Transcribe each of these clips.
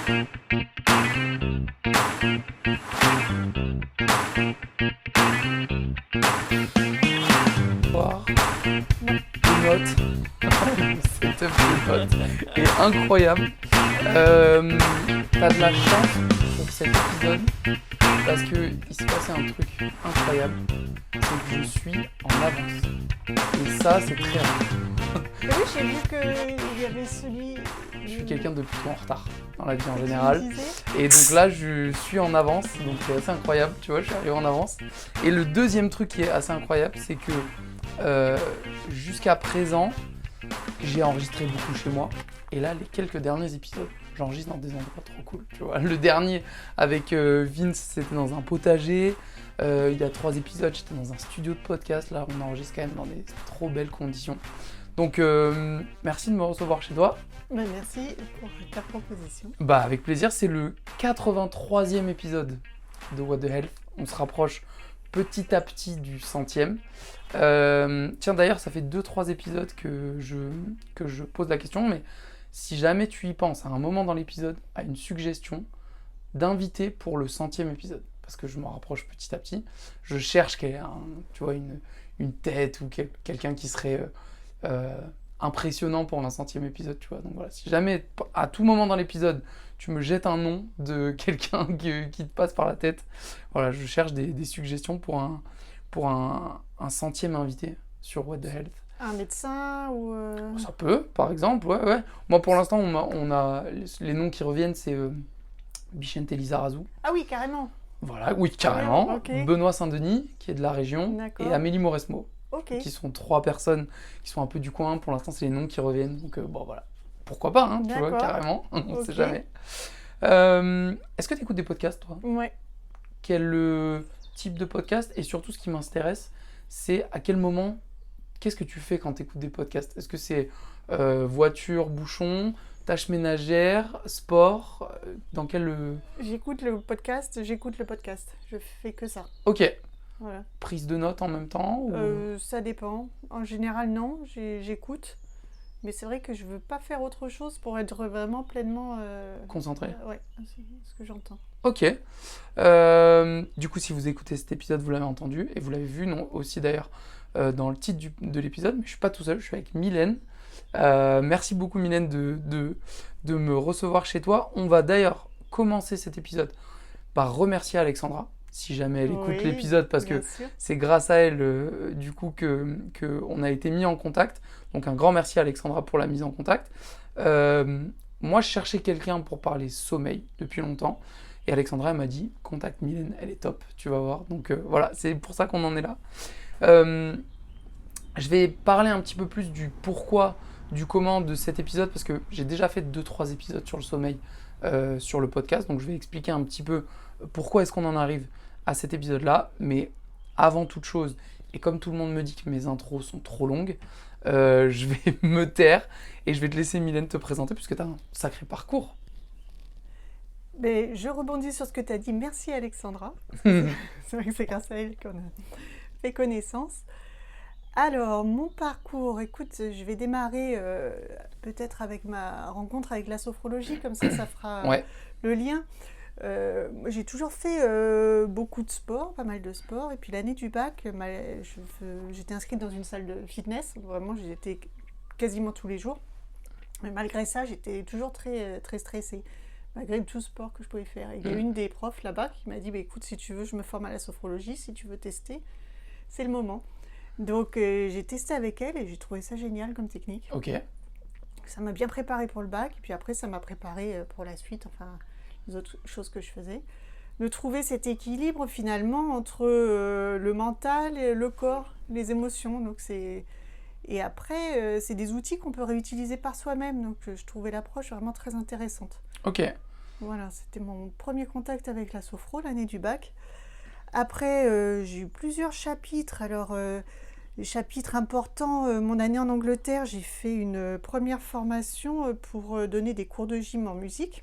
Voir les notes. Cette de notes est incroyable. T'as de la chance pour cet épisode parce qu'il s'est passé un truc incroyable. C'est que je suis en avance. Et ça, c'est très rare. Oui, j'ai vu qu'il y avait celui... Je suis quelqu'un de plutôt en retard dans la vie en général. Et donc là, je suis en avance, donc c'est assez incroyable, tu vois, je suis arrivé en avance. Et le deuxième truc qui est assez incroyable, c'est que jusqu'à présent, j'ai enregistré beaucoup chez moi. Et là, les quelques derniers épisodes, j'enregistre dans des endroits trop cool, tu vois. Le dernier avec Vince, c'était dans un potager. Il y a 3 épisodes, j'étais dans un studio de podcast. Là, on enregistre quand même dans des trop belles conditions. Donc, merci de me recevoir chez toi. Bah, merci pour ta proposition. Bah, avec plaisir, c'est le 83e épisode de What the Health. On se rapproche petit à petit du 100e. Tiens, d'ailleurs, ça fait 2-3 épisodes que je pose la question, mais si jamais tu y penses à un moment dans l'épisode, à une suggestion d'invité pour le 100e épisode, parce que je m'en rapproche petit à petit, je cherche tu vois, une tête ou quelqu'un qui serait impressionnant pour un 100e épisode, tu vois. Donc voilà, si jamais à tout moment dans l'épisode tu me jettes un nom de quelqu'un qui te passe par la tête, voilà, je cherche des suggestions pour un 100e invité sur What the Health. Un médecin ou... Ça peut, par exemple, ouais. Moi, pour l'instant, on a les noms qui reviennent, c'est Bichente Lizarazu. Ah oui, carrément. Voilà, oui, carrément. Okay. Benoît Saint-Denis, qui est de la région, et Amélie Mauresmo, qui sont 3 personnes qui sont un peu du coin. Pour l'instant, c'est les noms qui reviennent. Donc, bon, voilà. Pourquoi pas, hein, tu vois, carrément. On ne sait jamais. Est-ce que tu écoutes des podcasts, toi ? Ouais. Quel type de podcast ? Et surtout, ce qui m'intéresse, c'est à quel moment... Qu'est-ce que tu fais quand tu écoutes des podcasts ? Est-ce que c'est voiture, bouchon, tâches ménagères, sport ? Dans quel... J'écoute le podcast. Je fais que ça. Ok. Voilà. Prise de notes en même temps ou... Ça dépend. En général, non. J'écoute. Mais c'est vrai que je veux pas faire autre chose pour être vraiment pleinement... Concentré. Ouais, c'est ce que j'entends. Ok. Du coup, si vous écoutez cet épisode, vous l'avez entendu et vous l'avez vu, non, aussi d'ailleurs, dans le titre de l'épisode, mais je suis pas tout seul, je suis avec Mylène. Merci beaucoup Mylène de me recevoir chez toi. On va d'ailleurs commencer cet épisode par remercier Alexandra, si jamais elle écoute l'épisode, parce que c'est grâce à elle du coup que on a été mis en contact. Donc un grand merci à Alexandra pour la mise en contact. Moi, je cherchais quelqu'un pour parler sommeil depuis longtemps. Et Alexandra, elle m'a dit, contacte Mylène, elle est top, tu vas voir. Donc voilà, c'est pour ça qu'on en est là. Je vais parler un petit peu plus du pourquoi, du comment de cet épisode, parce que j'ai déjà fait 2-3 épisodes sur le sommeil sur le podcast. Donc je vais expliquer un petit peu pourquoi est-ce qu'on en arrive à cet épisode-là. Mais avant toute chose, et comme tout le monde me dit que mes intros sont trop longues, je vais me taire et je vais te laisser Mylène te présenter, puisque tu as un sacré parcours. Mais je rebondis sur ce que tu as dit. Merci Alexandra. C'est vrai que c'est grâce à elle qu'on a fait connaissance. Alors, mon parcours, écoute, je vais démarrer peut-être avec ma rencontre avec la sophrologie, comme ça fera le lien. J'ai toujours fait beaucoup de sport, pas mal de sport. Et puis l'année du bac, j'étais inscrite dans une salle de fitness. Vraiment, j'étais quasiment tous les jours. Mais malgré ça, j'étais toujours très, très stressée. Malgré tout sport que je pouvais faire. Il y a une des profs là-bas qui m'a dit écoute, si tu veux, je me forme à la sophrologie, si tu veux tester, c'est le moment. Donc j'ai testé avec elle et j'ai trouvé ça génial comme technique. Ok. Ça m'a bien préparée pour le bac, et puis après, ça m'a préparée pour la suite, enfin, les autres choses que je faisais. De trouver cet équilibre finalement entre le mental, le corps, les émotions. Donc, et après, c'est des outils qu'on peut réutiliser par soi-même. Donc je trouvais l'approche vraiment très intéressante. Ok. Voilà, c'était mon premier contact avec la sophro, l'année du bac. Après, j'ai eu plusieurs chapitres. Alors, les chapitres importants, mon année en Angleterre, j'ai fait une première formation pour donner des cours de gym en musique.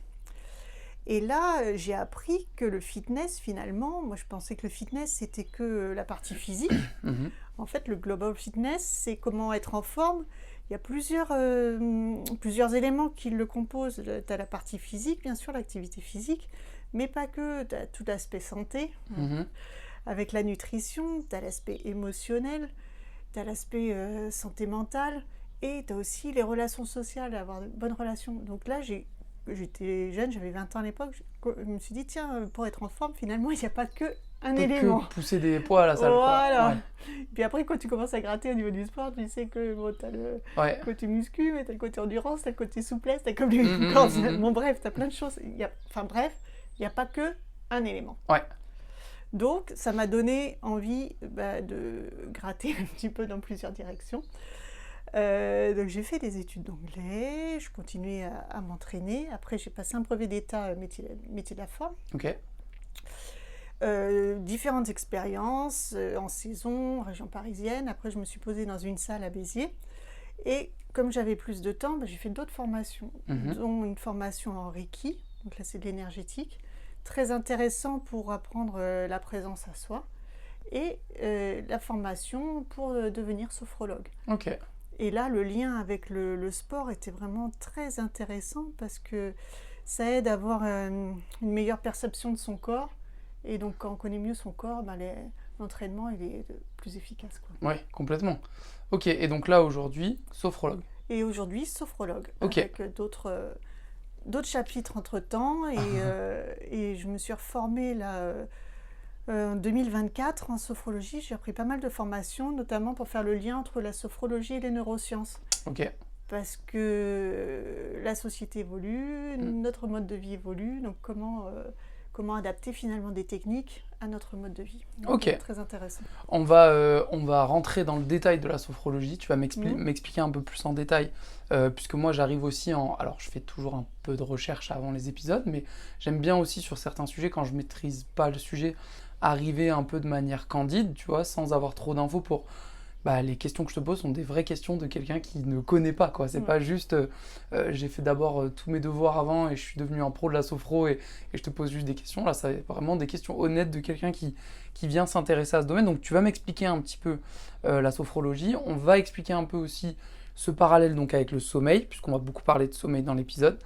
Et là, j'ai appris que le fitness, finalement, moi je pensais que le fitness, c'était que la partie physique. En fait, le global fitness, c'est comment être en forme. Il y a plusieurs éléments qui le composent. Tu as la partie physique, bien sûr, l'activité physique, mais pas que. Tu as tout l'aspect santé, avec la nutrition, tu as l'aspect émotionnel, tu as l'aspect santé mentale, et tu as aussi les relations sociales, avoir de bonnes relations. Donc là, j'étais jeune, j'avais 20 ans à l'époque, je me suis dit, tiens, pour être en forme, finalement, il n'y a pas que un élément. Que pousser des poids à la salle. Voilà. Ouais. Puis après, quand tu commences à gratter au niveau du sport, tu sais que bon, tu as le côté muscu, mais tu as le côté endurance, tu as le côté souplesse, tu as comme les corps. Bon, bref, tu as plein de choses. Il n'y a pas que un élément. Ouais. Donc, ça m'a donné envie de gratter un petit peu dans plusieurs directions. Donc, j'ai fait des études d'anglais, je continuais à m'entraîner. Après, j'ai passé un brevet d'État métier de la forme. Ok. Différentes expériences en saison, région parisienne. Après, je me suis posée dans une salle à Béziers. Et comme j'avais plus de temps, j'ai fait d'autres formations, dont une formation en Reiki. Donc là, c'est de l'énergétique. Très intéressant pour apprendre la présence à soi. Et la formation pour devenir sophrologue. Ok. Et là, le lien avec le sport était vraiment très intéressant parce que ça aide à avoir une meilleure perception de son corps. Et donc, quand on connaît mieux son corps, l'entraînement il est plus efficace. Oui, complètement. Ok, et donc là, aujourd'hui, sophrologue. Et aujourd'hui, sophrologue, okay. Avec d'autres chapitres entre-temps. Et je me suis reformée là, en 2024 en sophrologie. J'ai appris pas mal de formations, notamment pour faire le lien entre la sophrologie et les neurosciences. Ok. Parce que la société évolue, notre mode de vie évolue, donc comment adapter finalement des techniques à notre mode de vie. Donc, ok. Très intéressant. On va rentrer dans le détail de la sophrologie. Tu vas m'expliquer un peu plus en détail, puisque moi j'arrive aussi Alors je fais toujours un peu de recherche avant les épisodes, mais j'aime bien aussi sur certains sujets, quand je ne maîtrise pas le sujet, arriver un peu de manière candide, tu vois, sans avoir trop d'infos pour... les questions que je te pose sont des vraies questions de quelqu'un qui ne connaît pas, quoi. C'est pas juste j'ai fait d'abord tous mes devoirs avant et je suis devenu un pro de la sophro et je te pose juste des questions. Là, c'est vraiment des questions honnêtes de quelqu'un qui vient s'intéresser à ce domaine. Donc, tu vas m'expliquer un petit peu la sophrologie. On va expliquer un peu aussi ce parallèle donc avec le sommeil, puisqu'on va beaucoup parler de sommeil dans l'épisode.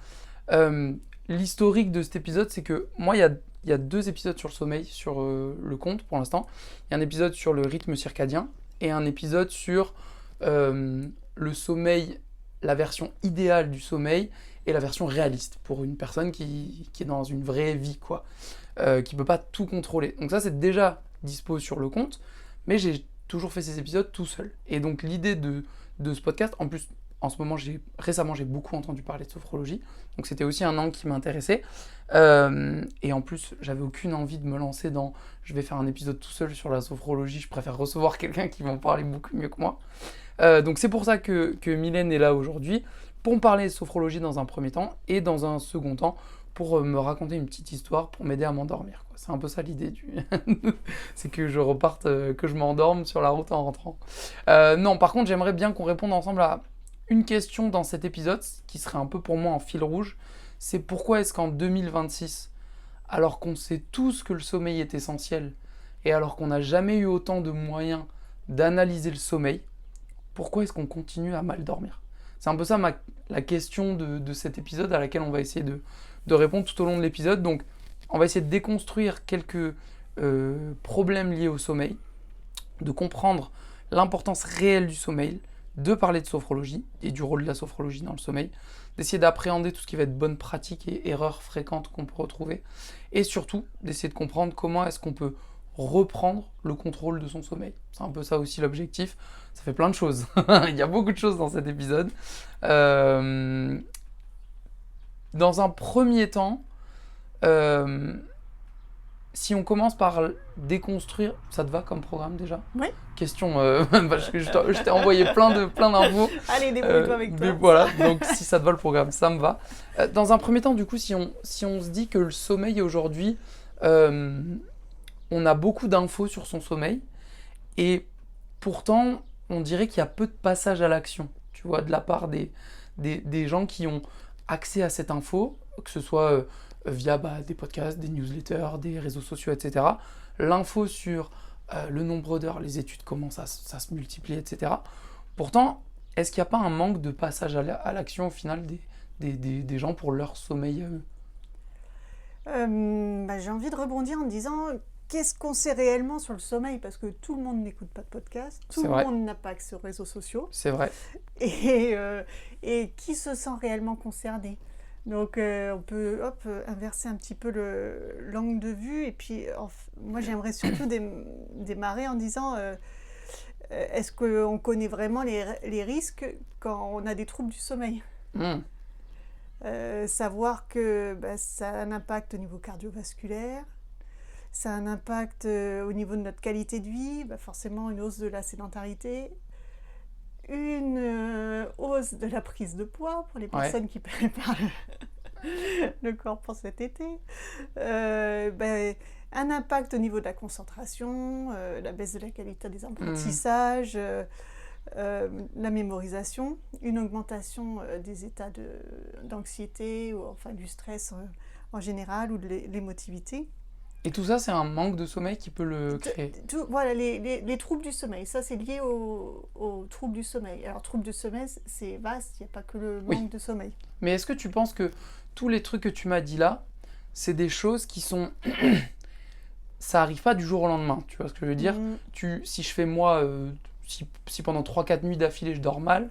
L'historique de cet épisode, c'est que moi, il y a 2 épisodes sur le sommeil sur le compte pour l'instant. Il y a un épisode sur le rythme circadien et un épisode sur le sommeil, la version idéale du sommeil et la version réaliste pour une personne qui est dans une vraie vie, quoi, qui ne peut pas tout contrôler. Donc ça, c'est déjà dispo sur le compte, mais j'ai toujours fait ces épisodes tout seul. Et donc l'idée de ce podcast, en plus, en ce moment, récemment, j'ai beaucoup entendu parler de sophrologie, donc c'était aussi un angle qui m'intéressait. Et en plus, j'avais aucune envie de me lancer dans « je vais faire un épisode tout seul sur la sophrologie, je préfère recevoir quelqu'un qui va en parler beaucoup mieux que moi ». Donc c'est pour ça que Mylène est là aujourd'hui, pour me parler de sophrologie dans un premier temps, et dans un second temps, pour me raconter une petite histoire, pour m'aider à m'endormir, quoi. C'est un peu ça l'idée c'est que je reparte, que je m'endorme sur la route en rentrant. Non, par contre, j'aimerais bien qu'on réponde ensemble à une question dans cet épisode, qui serait un peu pour moi en fil rouge, c'est pourquoi est-ce qu'en 2026, alors qu'on sait tous que le sommeil est essentiel, et alors qu'on n'a jamais eu autant de moyens d'analyser le sommeil, pourquoi est-ce qu'on continue à mal dormir ? C'est un peu ça la question de cet épisode, à laquelle on va essayer de répondre tout au long de l'épisode. Donc, on va essayer de déconstruire quelques problèmes liés au sommeil, de comprendre l'importance réelle du sommeil, de parler de sophrologie et du rôle de la sophrologie dans le sommeil, d'essayer d'appréhender tout ce qui va être bonnes pratiques et erreurs fréquentes qu'on peut retrouver, et surtout d'essayer de comprendre comment est-ce qu'on peut reprendre le contrôle de son sommeil. C'est un peu ça aussi l'objectif. Ça fait plein de choses. Il y a beaucoup de choses dans cet épisode. Dans un premier temps, si on commence par déconstruire, ça te va comme programme déjà ? Oui. Question, parce que je t'ai envoyé plein d'infos. Allez, débrouille-toi avec toi. Voilà, donc si ça te va le programme, ça me va. Dans un premier temps, du coup, si on se dit que le sommeil aujourd'hui, on a beaucoup d'infos sur son sommeil, et pourtant, on dirait qu'il y a peu de passage à l'action, tu vois, de la part des gens qui ont accès à cette info, que ce soit via des podcasts, des newsletters, des réseaux sociaux, etc. L'info sur le nombre d'heures, les études commencent à se multiplier, etc. Pourtant, est-ce qu'il n'y a pas un manque de passage à l'action au final des gens pour leur sommeil à eux? J'ai envie de rebondir en disant qu'est-ce qu'on sait réellement sur le sommeil parce que tout le monde n'écoute pas de podcast, tout C'est le vrai, monde n'a pas accès aux réseaux sociaux c'est vrai. et qui se sent réellement concerné. Donc on peut inverser un petit peu l'angle de vue et puis moi j'aimerais surtout démarrer en disant est-ce qu'on connaît vraiment les risques quand on a des troubles du sommeil? Hmm. Savoir que ça a un impact au niveau cardiovasculaire, ça a un impact au niveau de notre qualité de vie, forcément une hausse de la sédentarité, une hausse de la prise de poids pour les Ouais. personnes qui préparent le corps pour cet été, un impact au niveau de la concentration, la baisse de la qualité des apprentissages, la mémorisation, une augmentation des états d'anxiété ou enfin du stress en général ou de l'émotivité. Et tout ça, c'est un manque de sommeil qui peut le créer. Voilà, les troubles du sommeil, ça c'est lié aux troubles du sommeil. Alors troubles du sommeil, c'est vaste, il n'y a pas que le manque de sommeil. Mais est-ce que tu penses que tous les trucs que tu m'as dit là, c'est des choses qui sont... ça arrive pas du jour au lendemain, tu vois ce que je veux dire? Si je fais moi, si pendant 3-4 nuits d'affilée je dors mal,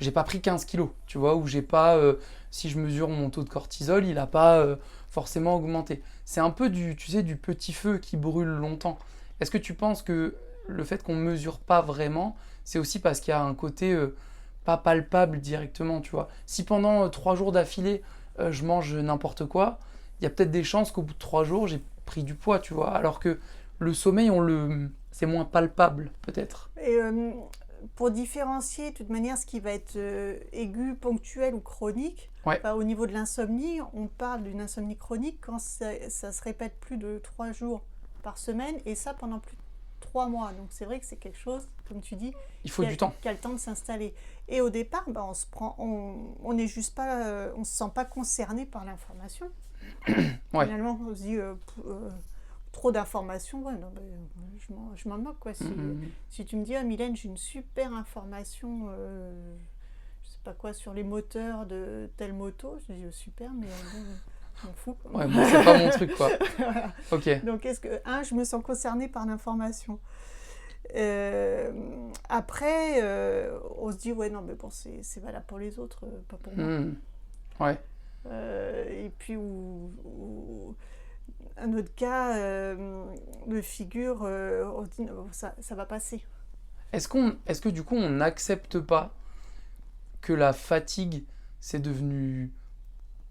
j'ai pas pris 15 kilos, tu vois, ou j'ai pas, si je mesure mon taux de cortisol, il a pas forcément augmenté. C'est un peu du petit feu qui brûle longtemps. Est-ce que tu penses que le fait qu'on mesure pas vraiment, c'est aussi parce qu'il y a un côté pas palpable directement, tu vois? Si pendant 3 jours d'affilée, je mange n'importe quoi, il y a peut-être des chances qu'au bout de 3 jours, j'ai pris du poids, tu vois, alors que le sommeil, c'est moins palpable, peut-être. Et pour différencier, de toute manière, ce qui va être aigu, ponctuel ou chronique, Ouais. au niveau de l'insomnie, on parle d'une insomnie chronique quand ça se répète plus de 3 jours par semaine, et ça pendant plus de 3 mois. Donc c'est vrai que c'est quelque chose, comme tu dis, Il faut du temps. qui a le temps de s'installer. Et au départ, on n'est juste pas, on se sent pas concerné par l'information. Ouais. Finalement, on se dit trop d'informations, ouais, non, je m'en moque quoi. Si tu me dis, Mylène, j'ai une super information, je sais pas quoi, sur les moteurs de telle moto, je dis super, mais bon, je m'en fous. Quoi. Ouais, bon, c'est pas mon truc, quoi. Voilà. Ok. Donc, je me sens concernée par l'information. Après, on se dit, ouais, non, mais bon, c'est valable pour les autres, pas pour moi. Ouais. Et puis, un autre cas de figure, on se dit, non, ça va passer. Est-ce que du coup, on n'accepte pas que la fatigue, c'est devenu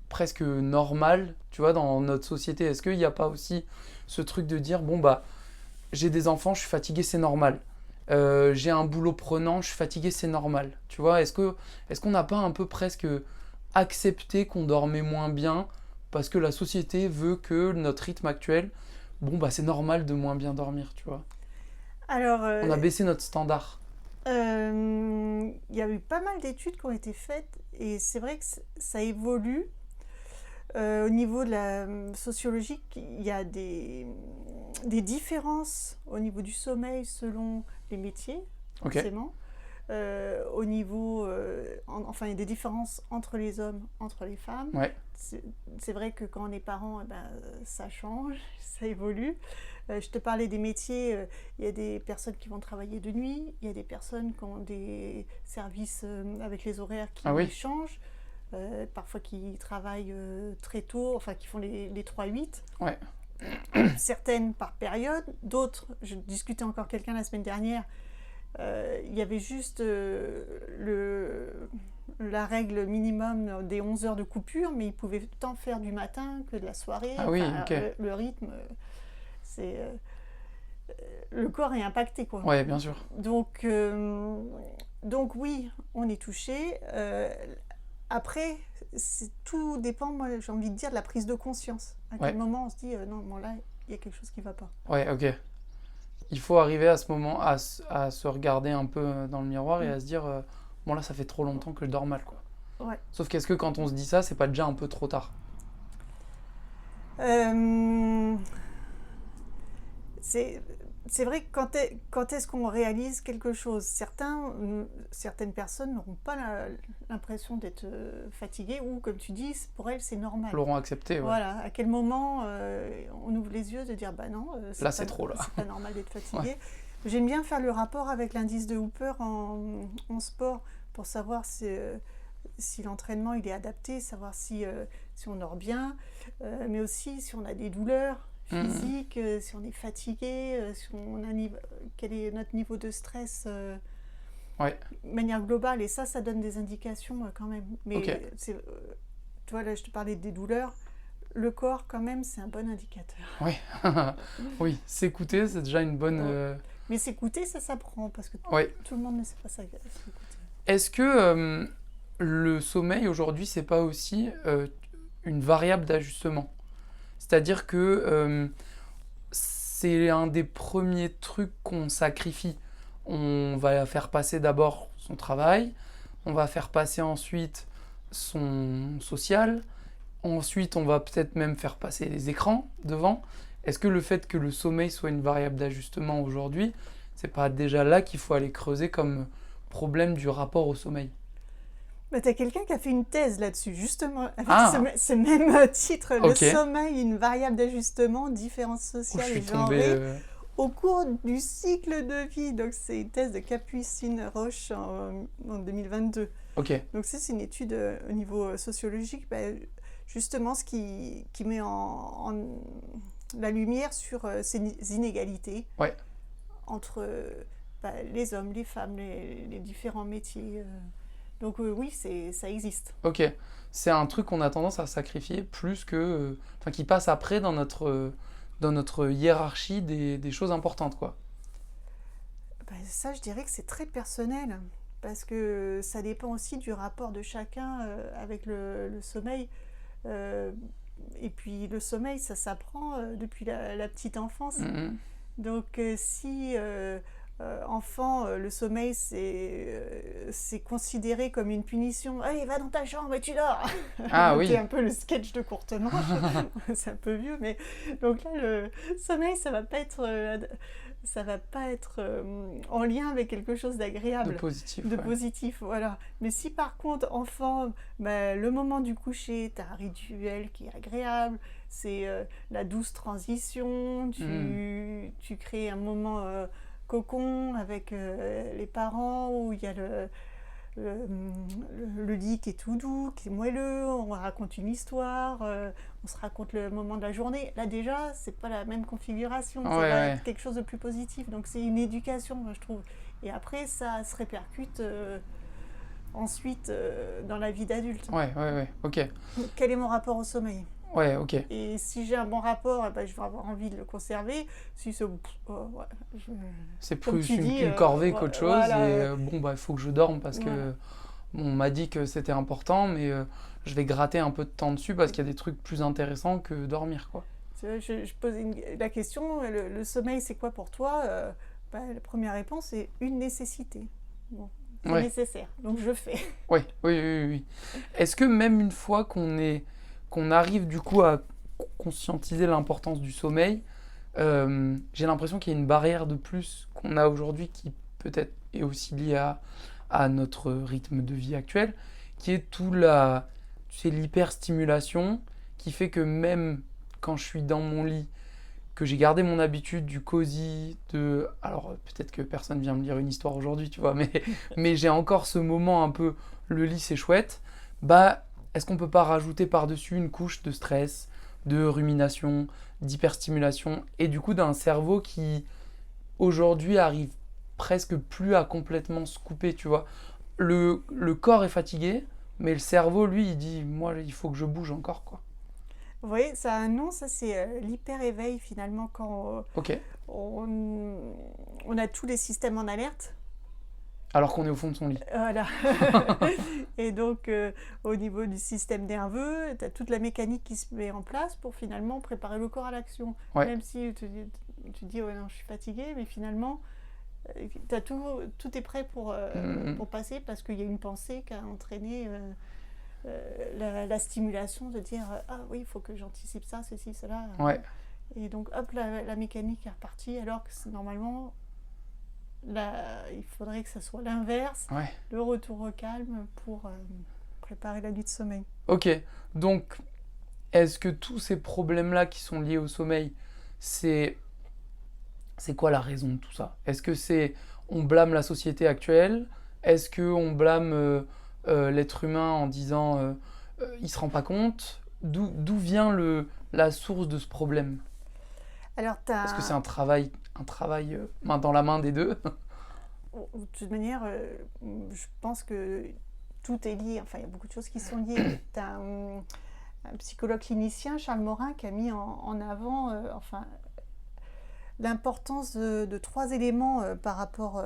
presque normal, tu vois, dans notre société? Est-ce qu'il n'y a pas aussi ce truc de dire, bon, bah, j'ai des enfants, je suis fatigué, c'est normal. J'ai un boulot prenant, je suis fatigué, c'est normal. Tu vois, est-ce qu'on n'a pas un peu presque accepté qu'on dormait moins bien parce que la société veut que notre rythme actuel, bon, bah, c'est normal de moins bien dormir, tu vois? Alors, On a baissé notre standard. il y a eu pas mal d'études qui ont été faites et c'est vrai que ça évolue. Au niveau de la sociologie, il y a des différences au niveau du sommeil selon les métiers, forcément. Au niveau, enfin, il y a des différences entre les hommes, entre les femmes. Ouais. C'est vrai que quand on est parent, ça change, ça évolue. Je te parlais des métiers, il y a des personnes qui vont travailler de nuit, il y a des personnes qui ont des services avec les horaires qui changent. Parfois qui travaillent très tôt, enfin qui font les 3-8. Ouais. Certaines par période, d'autres, je discutais encore quelqu'un la semaine dernière, il y avait juste la règle minimum des 11 heures de coupure, mais ils pouvaient tant faire du matin que de la soirée. Ah oui, ok. Le rythme, le corps est impacté, quoi. Ouais, bien sûr. Donc oui, on est touché. Après, tout dépend, moi j'ai envie de dire, de la prise de conscience. À quel moment on se dit, non, bon là, il y a quelque chose qui ne va pas. Ouais, ok. Il faut arriver à ce moment à se regarder un peu dans le miroir et à se dire, bon là, ça fait trop longtemps que je dors mal, quoi. Ouais. Sauf qu'est-ce que quand on se dit ça, c'est pas déjà un peu trop tard? c'est vrai que quand est-ce qu'on réalise quelque chose, certaines personnes n'auront pas l'impression d'être fatiguées ou, comme tu dis, pour elles, c'est normal. L'auront accepté, ouais. Voilà, à quel moment on ouvre les yeux de dire bah non, Là, c'est trop, là. c'est pas normal d'être fatigué. Ouais. J'aime bien faire le rapport avec l'indice de Hooper en sport pour savoir si l'entraînement il est adapté, savoir si on dort bien, mais aussi si on a des douleurs physiques, si on est fatigué, quel est notre niveau de stress Ouais. de manière globale. Et ça donne des indications quand même. Mais Ok. tu vois, là, je te parlais des douleurs. Le corps, quand même, c'est un bon indicateur. Oui, oui, s'écouter, c'est déjà une bonne... Mais s'écouter, ça s'apprend, parce que Ouais. tout le monde ne sait pas s'écouter. Est-ce que le sommeil, aujourd'hui, c'est pas aussi une variable d'ajustement? C'est-à-dire que c'est un des premiers trucs qu'on sacrifie. On va faire passer d'abord son travail, on va faire passer ensuite son social, ensuite on va peut-être même faire passer les écrans devant. Est-ce que le fait que le sommeil soit une variable d'ajustement aujourd'hui, c'est pas déjà là qu'il faut aller creuser comme problème du rapport au sommeil? Bah, t'as quelqu'un qui a fait une thèse là-dessus, justement, avec Ah. ce même titre, Ok. Le sommeil, une variable d'ajustement, différence Où je sociale et suis tombé... genrée au cours du cycle de vie. Donc c'est une thèse de Capucine Roche en 2022. Ok, Donc ça, c'est une étude au niveau sociologique, justement ce qui met en la lumière sur ces inégalités ouais, entre les hommes, les femmes, les différents métiers. Donc oui, ça existe. ok. C'est un truc qu'on a tendance à sacrifier plus que... Enfin, qui passe après dans notre hiérarchie des choses importantes, quoi. Ça, je dirais que c'est très personnel, parce que ça dépend aussi du rapport de chacun avec le sommeil. Et puis le sommeil, ça s'apprend depuis la petite enfance. Mhm. Donc si enfant, le sommeil, c'est considéré comme une punition. Allez, va dans ta chambre et tu dors. Ah oui. C'est un peu le sketch de Courtemanche. C'est un peu vieux, mais donc là, le sommeil, ça va pas être en lien avec quelque chose d'agréable. De De positif, voilà. Mais si par contre, enfant, le moment du coucher, tu as un rituel qui est agréable, c'est la douce transition, tu crées un moment cocon avec les parents où il y a le lit qui est tout doux, qui est moelleux, on raconte une histoire, on se raconte le moment de la journée. Là déjà, c'est pas la même configuration, ça va être quelque chose de plus positif. Donc c'est une éducation, je trouve. Et après, ça se répercute ensuite dans la vie d'adulte. Ouais, ok. Quel est mon rapport au sommeil ? Ouais, ok. Et si j'ai un bon rapport, je vais avoir envie de le conserver. Si c'est... c'est plus une corvée qu'autre chose. Voilà, et il faut que je dorme parce que on m'a dit que c'était important, mais je vais gratter un peu de temps dessus parce qu'il y a des trucs plus intéressants que dormir, quoi. Je posais la question, le sommeil, c'est quoi pour toi ? La première réponse est une nécessité. Bon, c'est nécessaire, donc je fais. Oui. Est-ce que même une fois qu'on arrive du coup à conscientiser l'importance du sommeil, j'ai l'impression qu'il y a une barrière de plus qu'on a aujourd'hui qui peut-être est aussi liée à notre rythme de vie actuel, qui est l'hyperstimulation qui fait que même quand je suis dans mon lit, que j'ai gardé mon habitude du cosy, alors peut-être que personne vient me lire une histoire aujourd'hui, tu vois, mais j'ai encore ce moment un peu, le lit c'est chouette, est-ce qu'on peut pas rajouter par-dessus une couche de stress, de rumination, d'hyperstimulation, et du coup d'un cerveau qui aujourd'hui arrive presque plus à complètement se couper, tu vois. Le corps est fatigué, mais le cerveau, lui, il dit, moi, il faut que je bouge encore, quoi. Vous voyez, ça a un nom, ça c'est l'hyper-éveil finalement, quand on a tous les systèmes en alerte. Alors qu'on est au fond de son lit. Voilà. Et donc, au niveau du système nerveux, tu as toute la mécanique qui se met en place pour finalement préparer le corps à l'action. Ouais. Même si tu dis, ouais, non, je suis fatiguée, mais finalement, tout est prêt pour passer parce qu'il y a une pensée qui a entraîné la stimulation de dire, ah oui, il faut que j'anticipe ça, ceci, cela. Ouais. Et donc, hop, la mécanique est repartie, alors que normalement, il faudrait que ça soit l'inverse, Ouais. le retour au calme pour préparer la nuit de sommeil. Ok, donc est-ce que tous ces problèmes-là qui sont liés au sommeil, c'est quoi la raison de tout ça? Est-ce que c'est on blâme la société actuelle? Est-ce que on blâme l'être humain en disant il se rend pas compte? D'où vient la source de ce problème? Alors, Est-ce que c'est un travail main dans la main des deux? de toute manière, je pense que tout est lié. Enfin, il y a beaucoup de choses qui sont liées. Tu as un psychologue clinicien, Charles Morin, qui a mis en avant l'importance de 3 éléments par rapport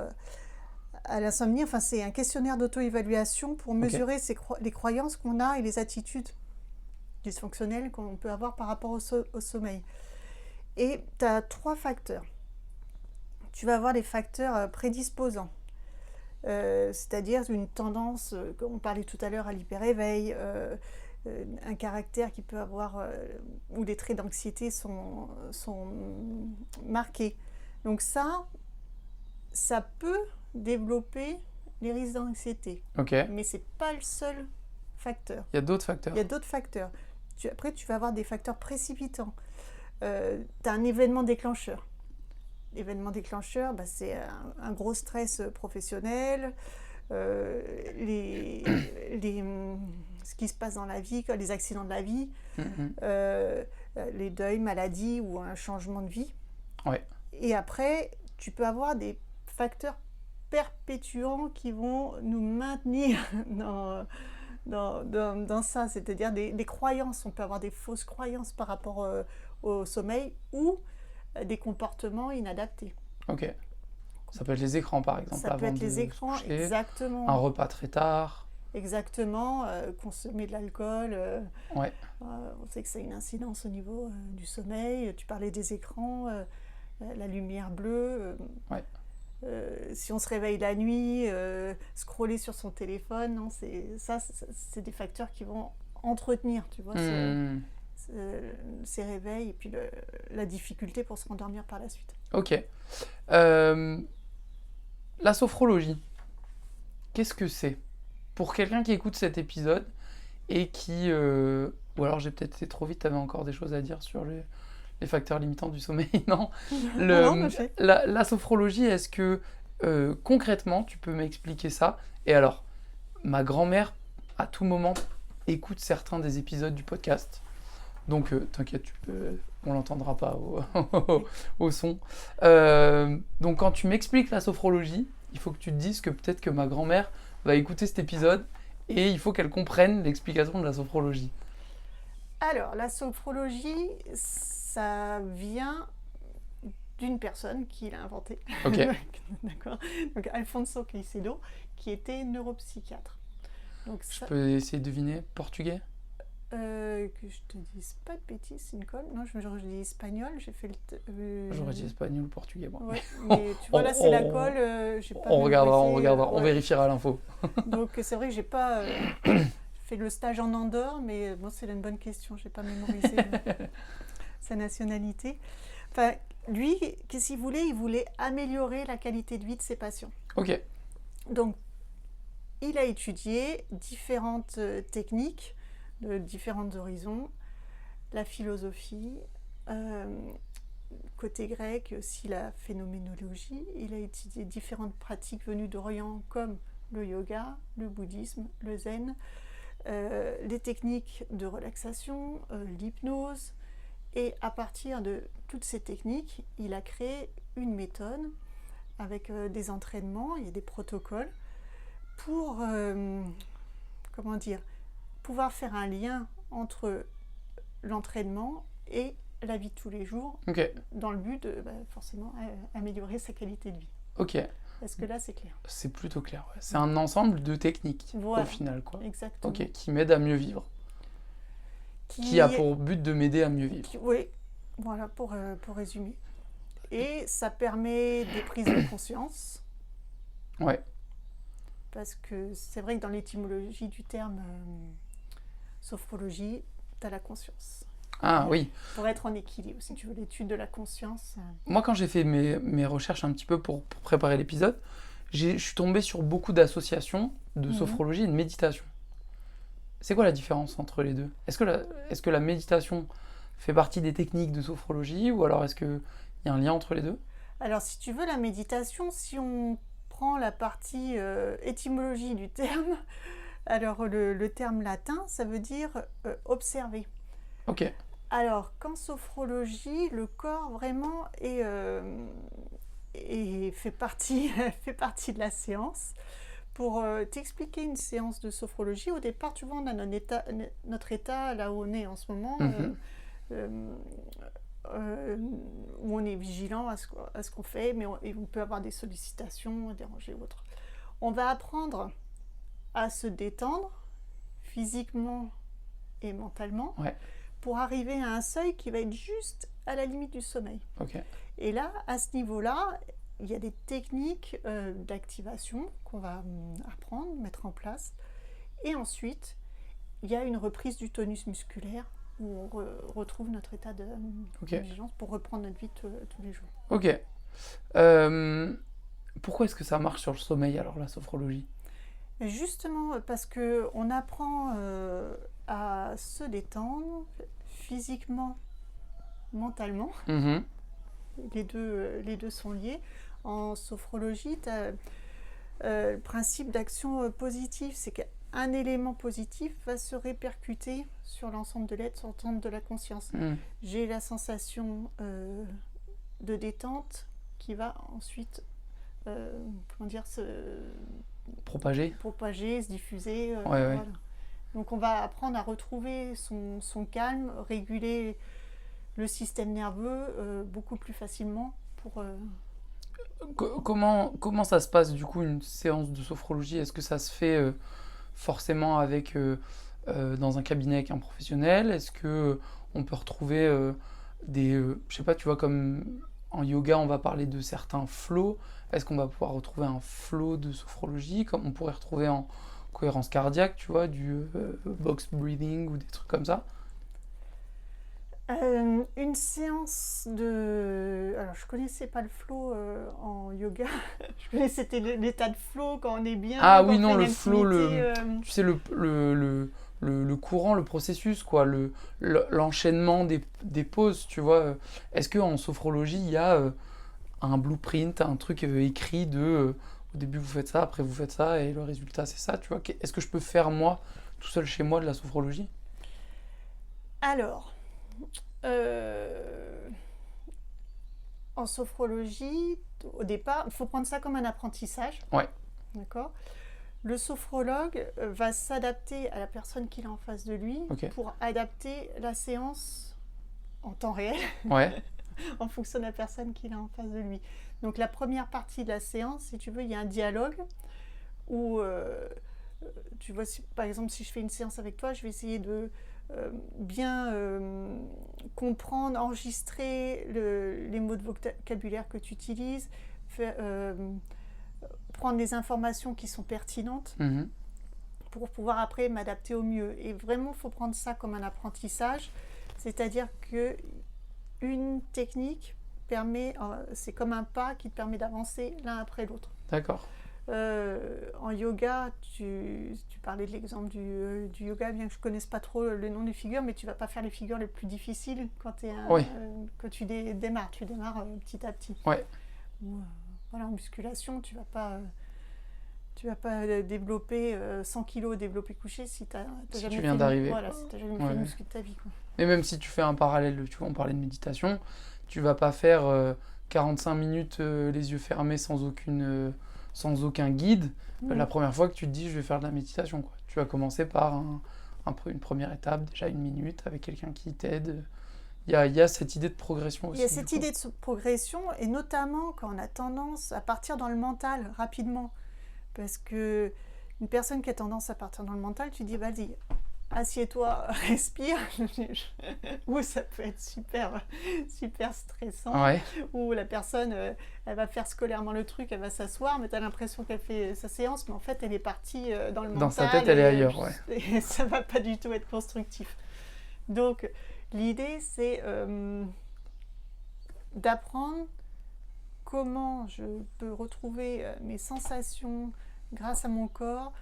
à l'insomnie. Enfin, c'est un questionnaire d'auto-évaluation pour mesurer les croyances qu'on a et les attitudes dysfonctionnelles qu'on peut avoir par rapport au sommeil. Et tu as 3 facteurs. Tu vas avoir des facteurs prédisposants, c'est-à-dire une tendance, comme on parlait tout à l'heure, à l'hyperéveil, un caractère qui peut avoir, où les traits d'anxiété sont marqués. Donc ça peut développer les risques d'anxiété. Ok. Mais ce n'est pas le seul facteur. Il y a d'autres facteurs. Il y a d'autres facteurs. Après, tu vas avoir des facteurs précipitants. Tu as un événement déclencheur. L'événement déclencheur, c'est un gros stress professionnel, ce qui se passe dans la vie, les accidents de la vie, les deuils, maladies ou un changement de vie. Ouais. Et après, tu peux avoir des facteurs perpétuants qui vont nous maintenir dans ça, c'est-à-dire des croyances. On peut avoir des fausses croyances par rapport au sommeil ou des comportements inadaptés. Ok. Ça peut être les écrans, par exemple. Ça peut être les écrans, exactement. Un repas très tard. Exactement. Consommer de l'alcool. Ouais. On sait que ça a une incidence au niveau du sommeil. Tu parlais des écrans, la lumière bleue. Ouais. Si on se réveille la nuit, scroller sur son téléphone, non, c'est des facteurs qui vont entretenir, tu vois, ces réveils et puis la difficulté pour se rendormir par la suite. Ok. La sophrologie, qu'est-ce que c'est? Pour quelqu'un qui écoute cet épisode et qui... ou alors j'ai peut-être été trop vite, tu avais encore des choses à dire sur les facteurs limitants du sommeil, non? La sophrologie, est-ce que concrètement, tu peux m'expliquer ça? Et alors, ma grand-mère, à tout moment, écoute certains des épisodes du podcast. Donc, t'inquiète, on l'entendra pas au son. Donc, quand tu m'expliques la sophrologie, il faut que tu te dises que peut-être que ma grand-mère va écouter cet épisode et il faut qu'elle comprenne l'explication de la sophrologie. Alors, la sophrologie, ça vient d'une personne qui l'a inventée. Ok. D'accord. Donc, Alfonso Caicedo, qui était neuropsychiatre. Donc, je peux essayer de deviner portugais? Que je te dise pas de bêtises, Nicole. Non, je dis espagnol. J'ai fait J'aurais dit espagnol ou portugais, moi. Ouais, mais tu vois, là, c'est la colle. J'ai pas on regardera, ouais. On vérifiera l'info. Donc, c'est vrai que j'ai pas fait le stage en Andorre, mais bon, c'est une bonne question. J'ai pas mémorisé sa nationalité. Enfin, lui, qu'est-ce qu'il voulait? Il voulait améliorer la qualité de vie de ses patients. Ok. Donc, il a étudié différentes techniques de différents horizons, la philosophie, côté grec, aussi la phénoménologie. Il a étudié différentes pratiques venues d'Orient comme le yoga, le bouddhisme, le zen, les techniques de relaxation, l'hypnose. Et à partir de toutes ces techniques, il a créé une méthode avec des entraînements et des protocoles pour, pouvoir faire un lien entre l'entraînement et la vie de tous les jours, dans le but de forcément améliorer sa qualité de vie. Ok. Est-ce que là c'est clair? C'est plutôt clair, ouais. C'est un ensemble de techniques, au final, quoi. Exactement. Ok, qui m'aide à mieux vivre. Qui a pour but de m'aider à mieux vivre. Oui, voilà, pour résumer. Et ça permet des prises de conscience. Ouais. Parce que c'est vrai que dans l'étymologie du terme sophrologie, tu as la conscience. Ah oui. Pour être en équilibre, si tu veux, l'étude de la conscience. Moi, quand j'ai fait mes recherches un petit peu pour préparer l'épisode, je suis tombé sur beaucoup d'associations de sophrologie et de méditation. C'est quoi la différence entre les deux? Est-ce que la méditation fait partie des techniques de sophrologie ou alors est-ce qu'il y a un lien entre les deux? Alors, si tu veux, la méditation, si on prend la partie étymologie du terme, alors le terme latin, ça veut dire observer. Ok. Alors, qu'en sophrologie, le corps vraiment fait partie de la séance. Pour t'expliquer une séance de sophrologie, au départ, tu vois, on a notre état là où on est en ce moment, où on est vigilant à ce qu'on fait, mais on peut avoir des sollicitations, déranger ou autre. On va apprendre à se détendre physiquement et mentalement pour arriver à un seuil qui va être juste à la limite du sommeil. Okay. Et là, à ce niveau-là, il y a des techniques d'activation qu'on va apprendre, mettre en place. Et ensuite, il y a une reprise du tonus musculaire où on retrouve notre état de vigilance pour reprendre notre vie tous les jours. Ok. Pourquoi est-ce que ça marche sur le sommeil, alors, la sophrologie? Justement, parce qu'on apprend à se détendre physiquement, mentalement. Les deux sont liés. En sophrologie, tu as le principe d'action positive, c'est qu'un élément positif va se répercuter sur l'ensemble de l'être, sur l'ensemble de la conscience. J'ai la sensation de détente qui va ensuite se propager, se diffuser. Voilà. Donc on va apprendre à retrouver son calme, réguler le système nerveux beaucoup plus facilement pour... Comment ça se passe du coup une séance de sophrologie? Est-ce que ça se fait forcément avec dans un cabinet avec un professionnel? Est-ce que on peut retrouver je sais pas, tu vois, comme en yoga on va parler de certains flows. Est-ce qu'on va pouvoir retrouver un flow de sophrologie comme on pourrait retrouver en cohérence cardiaque, tu vois, du box breathing ou des trucs comme ça? Une séance de... Alors, je connaissais pas le flow en yoga. Je connaissais l'état de flow quand on est bien. Ah oui, non, le flow, tu sais, le courant, le processus, quoi, l'enchaînement des pauses, tu vois. Est-ce qu'en sophrologie, il y a un blueprint, un truc écrit de au début vous faites ça, après vous faites ça, et le résultat c'est ça, tu vois? Est-ce que je peux faire moi, tout seul chez moi, de la sophrologie? Alors... en sophrologie, au départ, il faut prendre ça comme un apprentissage. Ouais. D'accord. Le sophrologue va s'adapter à la personne qu'il a en face de lui pour adapter la séance en temps réel en fonction de la personne qu'il a en face de lui. Donc la première partie de la séance, si tu veux, il y a un dialogue où, tu vois, par exemple, si je fais une séance avec toi, je vais essayer de bien comprendre, enregistrer les mots de vocabulaire que tu utilises, prendre les informations qui sont pertinentes pour pouvoir après m'adapter au mieux. Et vraiment, il faut prendre ça comme un apprentissage, c'est-à-dire qu'une technique permet, c'est comme un pas qui te permet d'avancer l'un après l'autre. D'accord. En yoga, tu parlais de l'exemple du yoga, bien que je ne connaisse pas trop le nom des figures, mais tu ne vas pas faire les figures les plus difficiles quand tu démarres. Tu démarres petit à petit. Voilà, en musculation, tu vas pas développer 100 kg développé couché si tu jamais viens d'arriver. Voilà, si tu n'as jamais fait le muscle de ta vie. Quoi. Mais même si tu fais un parallèle, tu vois, on parlait de méditation, tu vas pas faire 45 minutes les yeux fermés sans aucun guide, la première fois que tu te dis je vais faire de la méditation, quoi. Tu vas commencer par une première étape, déjà 1 minute, avec quelqu'un qui t'aide. Il y a cette idée de progression aussi. Il y a cette idée de progression, et notamment quand on a tendance à partir dans le mental rapidement. Parce que une personne qui a tendance à partir dans le mental, tu dis vas-y, assieds-toi, respire, ou ça peut être super stressant, où la personne, elle va faire scolairement le truc, elle va s'asseoir, mais tu as l'impression qu'elle fait sa séance, mais en fait, elle est partie dans le mental. Dans sa tête, elle est ailleurs, et ça va pas du tout être constructif. Donc, L'idée, c'est d'apprendre comment je peux retrouver mes sensations grâce à mon corps,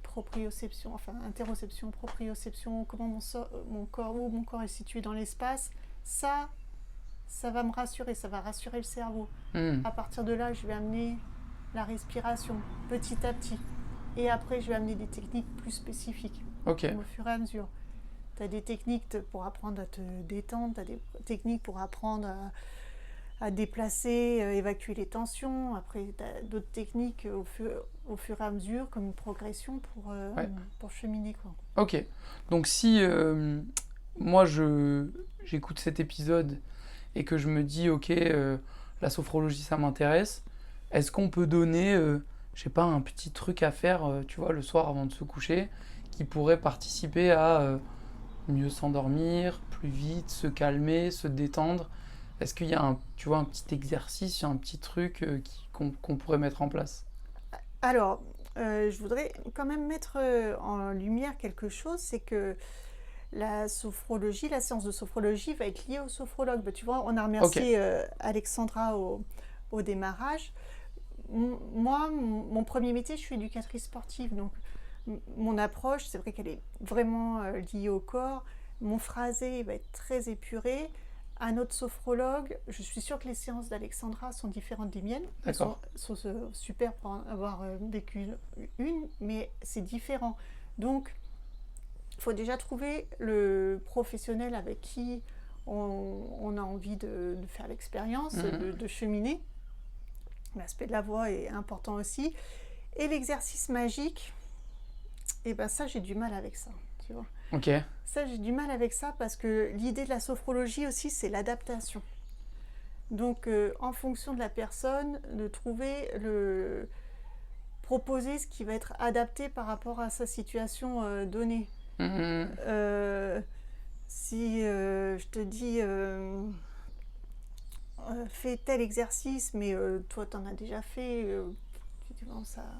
proprioception, enfin interoception, proprioception, comment mon corps, où mon corps est situé dans l'espace. Ça va me rassurer, ça va rassurer le cerveau. À partir de là, je vais amener la respiration petit à petit. Et après, je vais amener des techniques plus spécifiques au fur et à mesure. Tu as des techniques pour apprendre à te détendre, tu as des techniques pour apprendre à déplacer, évacuer les tensions. Après, tu as d'autres techniques au fur et à mesure, comme une progression pour cheminer, quoi. Ok. Donc si moi j'écoute cet épisode et que je me dis ok, la sophrologie ça m'intéresse, est-ce qu'on peut donner, je sais pas, un petit truc à faire, tu vois, le soir avant de se coucher, qui pourrait participer à mieux s'endormir, plus vite, se calmer, se détendre? Est-ce qu'il y a un petit exercice, un petit truc qu'on pourrait mettre en place? Alors, je voudrais quand même mettre en lumière quelque chose, c'est que la sophrologie, la séance de sophrologie va être liée au sophrologue. Tu vois, on a remercié Alexandra au démarrage. Moi, mon premier métier, je suis éducatrice sportive, donc mon approche, c'est vrai qu'elle est vraiment liée au corps. Mon phrasé va être très épuré. Un autre sophrologue, je suis sûre que les séances d'Alexandra sont différentes des miennes. D'accord. Elles sont super pour en avoir vécu une, mais c'est différent. Donc, il faut déjà trouver le professionnel avec qui on a envie de faire l'expérience, de cheminer. L'aspect de la voix est important aussi. Et l'exercice magique, et ben ça, j'ai du mal avec ça, tu vois. Ok. Ça, j'ai du mal avec ça parce que l'idée de la sophrologie aussi, c'est l'adaptation. Donc, en fonction de la personne, de proposer ce qui va être adapté par rapport à sa situation donnée. Si je te dis fais tel exercice, mais toi, tu en as déjà fait,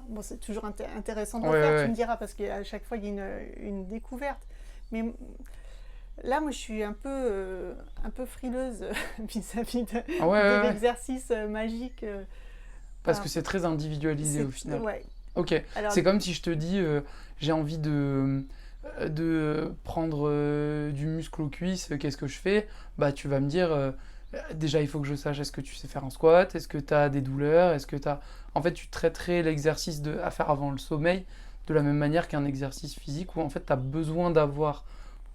bon, c'est toujours intéressant de le faire, tu me diras, parce qu'à chaque fois, il y a une découverte. Mais là, moi, je suis un peu frileuse vis-à-vis de l'exercice magique. Parce que c'est très individualisé au final. Ouais. Ok. Alors, c'est comme si je te dis, j'ai envie de prendre du muscle aux cuisses, qu'est-ce que je fais? Bah, tu vas me dire, déjà, il faut que je sache, est-ce que tu sais faire un squat? Est-ce que tu as des douleurs? Est-ce que tu as... En fait, tu traiterais l'exercice à faire avant le sommeil de la même manière qu'un exercice physique où en fait, tu as besoin d'avoir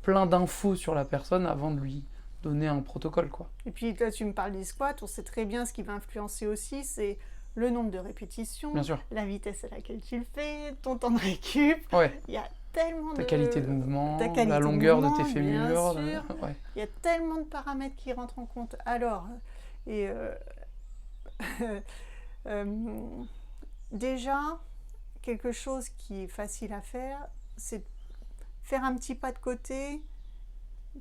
plein d'infos sur la personne avant de lui donner un protocole, quoi. Et puis là, tu me parles des squats, on sait très bien ce qui va influencer aussi, c'est le nombre de répétitions, la vitesse à laquelle tu le fais, ton temps de récup. Il y a tellement ta qualité de mouvement, la longueur de tes fémurs. Il y a tellement de paramètres qui rentrent en compte. Alors, déjà, quelque chose qui est facile à faire, c'est faire un petit pas de côté,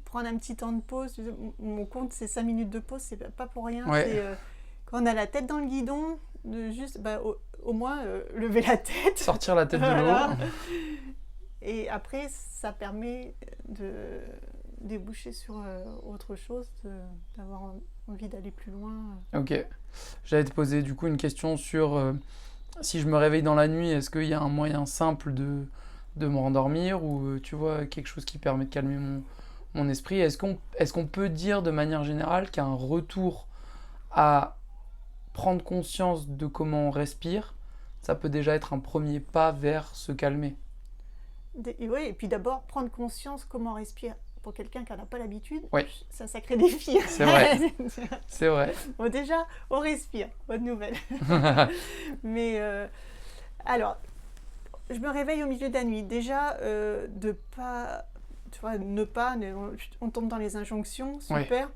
prendre un petit temps de pause. Mon compte, c'est 5 minutes de pause, c'est pas pour rien. C'est, quand on a la tête dans le guidon, de juste, au moins, lever la tête. Sortir la tête de l'eau. Et après, ça permet de déboucher sur autre chose, d'avoir envie d'aller plus loin. Ok. J'allais te poser du coup une question sur si je me réveille dans la nuit, est-ce qu'il y a un moyen simple de me rendormir ou tu vois quelque chose qui permet de calmer mon esprit? Est-ce qu'on peut dire de manière générale qu'un retour à prendre conscience de comment on respire, ça peut déjà être un premier pas vers se calmer? Oui, et puis d'abord, prendre conscience comment on respire. Pour quelqu'un qui n'en a pas l'habitude, c'est un sacré défi. C'est vrai. C'est vrai. Bon, déjà, on respire. Bonne nouvelle. Mais, alors, je me réveille au milieu de la nuit. Déjà, de pas... Tu vois, on tombe dans les injonctions, super.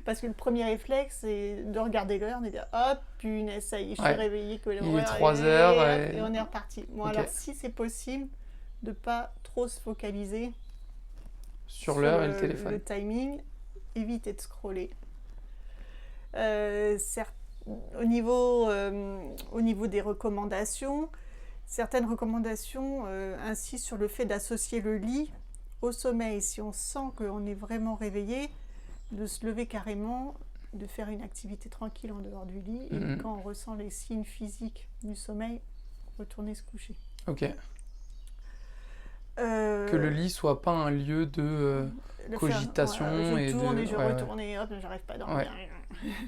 Parce que le premier réflexe, c'est de regarder l'heure et de dire « Oh, punaise, ça y est, je suis réveillée. » Il est 3 heures. Et on est reparti. Bon, alors, si c'est possible, de ne pas trop se focaliser sur l'heure et le téléphone. Le timing, éviter de scroller. Au niveau des recommandations, certaines recommandations insistent sur le fait d'associer le lit au sommeil, si on sent qu'on est vraiment réveillé, de se lever carrément, de faire une activité tranquille en dehors du lit, et quand on ressent les signes physiques du sommeil, retourner se coucher. Ok. Que le lit soit pas un lieu de cogitation je tourne et je ouais, retourne et hop, j'arrive pas à dormir. Ouais.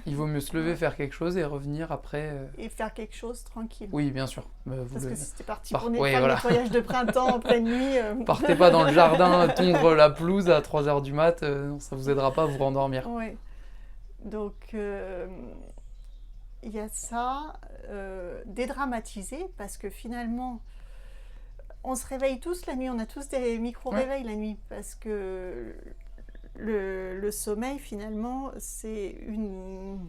Il vaut mieux se lever, faire quelque chose et revenir après. Et faire quelque chose tranquille. Oui, bien sûr. Parce que si c'était parti Par- pour ouais, faire voilà. le nettoyage de printemps en pleine nuit... Partez pas dans le jardin tondre la pelouse à 3h du mat, ça vous aidera pas à vous rendormir. Ouais. Donc, il y a ça. Dédramatiser, parce que finalement, on se réveille tous la nuit, on a tous des micro-réveils la nuit, parce que le sommeil, finalement, c'est une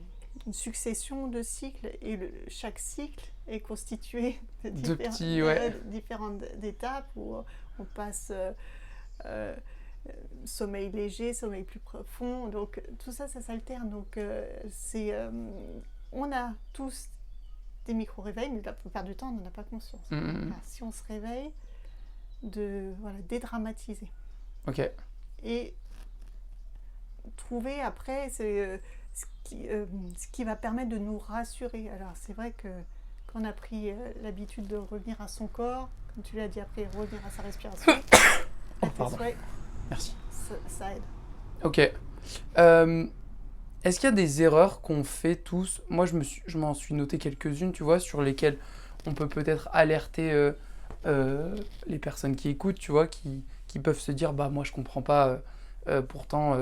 succession de cycles, et chaque cycle est constitué de différentes étapes où on passe sommeil léger, sommeil plus profond, donc tout ça, ça s'alterne. Donc on a tous des micro-réveils, mais la plupart du temps, on n'en a pas conscience. Alors, si on se réveille, dédramatiser. Ok. Et trouver après ce qui va permettre de nous rassurer. Alors c'est vrai que quand on a pris l'habitude de revenir à son corps, comme tu l'as dit, après revenir à sa respiration, merci. Ça aide. Ok. Est-ce qu'il y a des erreurs qu'on fait tous? Moi, je m'en suis noté quelques-unes, tu vois, sur lesquelles on peut peut-être alerter les personnes qui écoutent, tu vois, qui peuvent se dire, bah moi je comprends pas, pourtant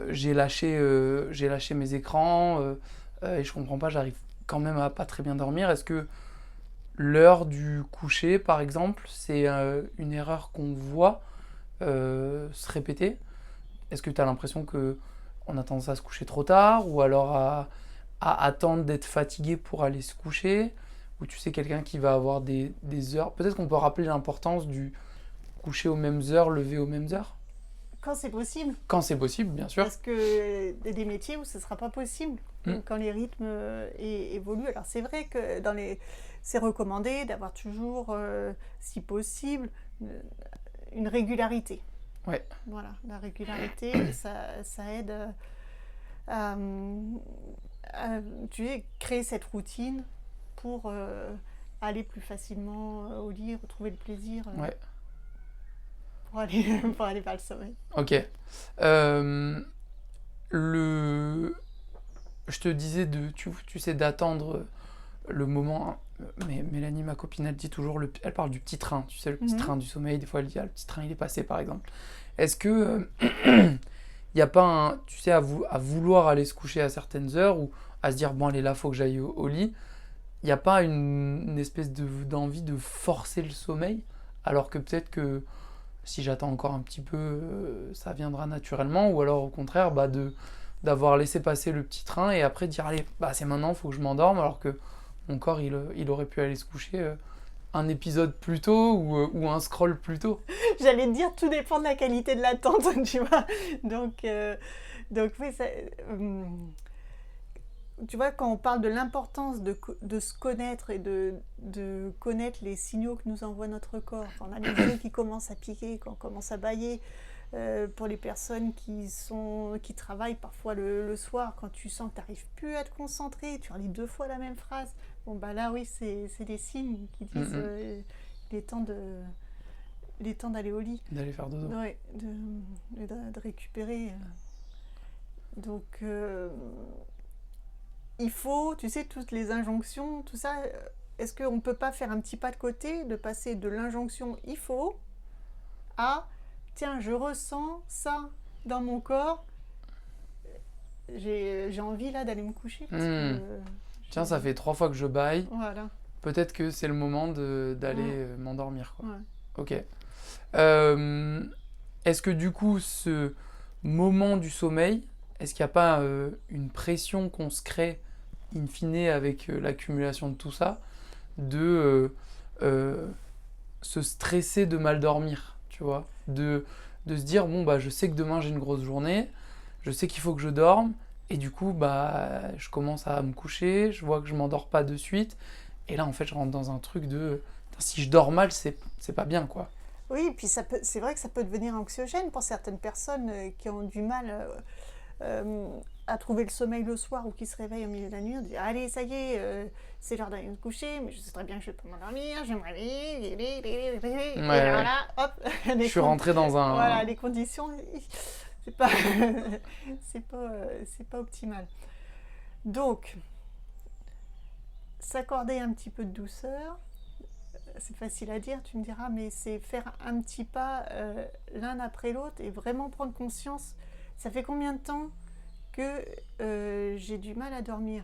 j'ai lâché mes écrans et je comprends pas, j'arrive quand même à pas très bien dormir. Est-ce que l'heure du coucher, par exemple, c'est une erreur qu'on voit se répéter? Est-ce que tu as l'impression qu'on a tendance à se coucher trop tard, ou alors à attendre d'être fatigué pour aller se coucher, ou tu sais, quelqu'un qui va avoir des heures? Peut-être qu'on peut rappeler l'importance du coucher aux mêmes heures, lever aux mêmes heures? Quand c'est possible. Quand c'est possible, bien sûr. Parce qu'il y a des métiers où ce ne sera pas possible, quand les rythmes évoluent. Alors c'est vrai que c'est recommandé d'avoir toujours, si possible, une régularité. Ouais. Voilà, la régularité, ça aide à créer cette routine pour aller plus facilement au lit, retrouver le plaisir pour aller vers le sommeil. Ok. Je te disais tu sais, d'attendre le moment. Mais Mélanie, ma copine, elle dit toujours, elle parle du petit train, tu sais, le petit train du sommeil. Des fois, elle dit, le petit train, il est passé, par exemple. Est-ce que il n'y a pas tu sais, à vouloir aller se coucher à certaines heures, ou à se dire, bon, allez, là, faut que j'aille au lit. Il n'y a pas une espèce d'envie de forcer le sommeil, alors que peut-être que si j'attends encore un petit peu, ça viendra naturellement, ou alors au contraire, d'avoir laissé passer le petit train et après dire, allez, c'est maintenant, il faut que je m'endorme, alors que mon corps, il aurait pu aller se coucher un épisode plus tôt, ou un scroll plus tôt. J'allais te dire, tout dépend de la qualité de l'attente, tu vois. Donc oui, ça... tu vois, quand on parle de l'importance de se connaître et de connaître les signaux que nous envoie notre corps, quand on a les yeux qui commencent à piquer, quand on commence à bâiller, pour les personnes qui travaillent parfois le soir, quand tu sens que tu n'arrives plus à te concentrer, tu relis 2 fois la même phrase, bon là oui, c'est des signes qui disent il est temps d'aller au lit. D'aller faire dodo. Ouais, de récupérer. Donc... il faut, tu sais, toutes les injonctions, tout ça, est-ce qu'on ne peut pas faire un petit pas de côté, de passer de l'injonction « il faut » à « tiens, je ressens ça dans mon corps, j'ai envie là d'aller me coucher. » Tiens, ça fait 3 fois que je baille, voilà. Peut-être que c'est le moment d'aller m'endormir, quoi. Ouais. Ok. Est-ce que du coup, ce moment du sommeil, est-ce qu'il n'y a pas une pression qu'on se crée in fine avec l'accumulation de tout ça, de se stresser de mal dormir, tu vois, de se dire, bon, je sais que demain j'ai une grosse journée, je sais qu'il faut que je dorme, et du coup, je commence à me coucher, je vois que je m'endors pas de suite, et là, en fait, je rentre dans un truc de, si je dors mal, c'est pas bien, quoi. Oui, puis c'est vrai que ça peut devenir anxiogène pour certaines personnes qui ont du mal à trouver le sommeil le soir ou qui se réveillent au milieu de la nuit. On dit allez, ça y est, c'est l'heure d'aller se coucher, mais je sais très bien que je vais pas m'endormir, je vais me réveiller. Et alors Ouais. là, hop, Je suis rentré dans voilà, un... les conditions, c'est pas, c'est pas optimal. Donc, s'accorder un petit peu de douceur, c'est facile à dire, tu me diras, mais c'est faire un petit pas l'un après l'autre et vraiment prendre conscience. Ça fait combien de temps que j'ai du mal à dormir,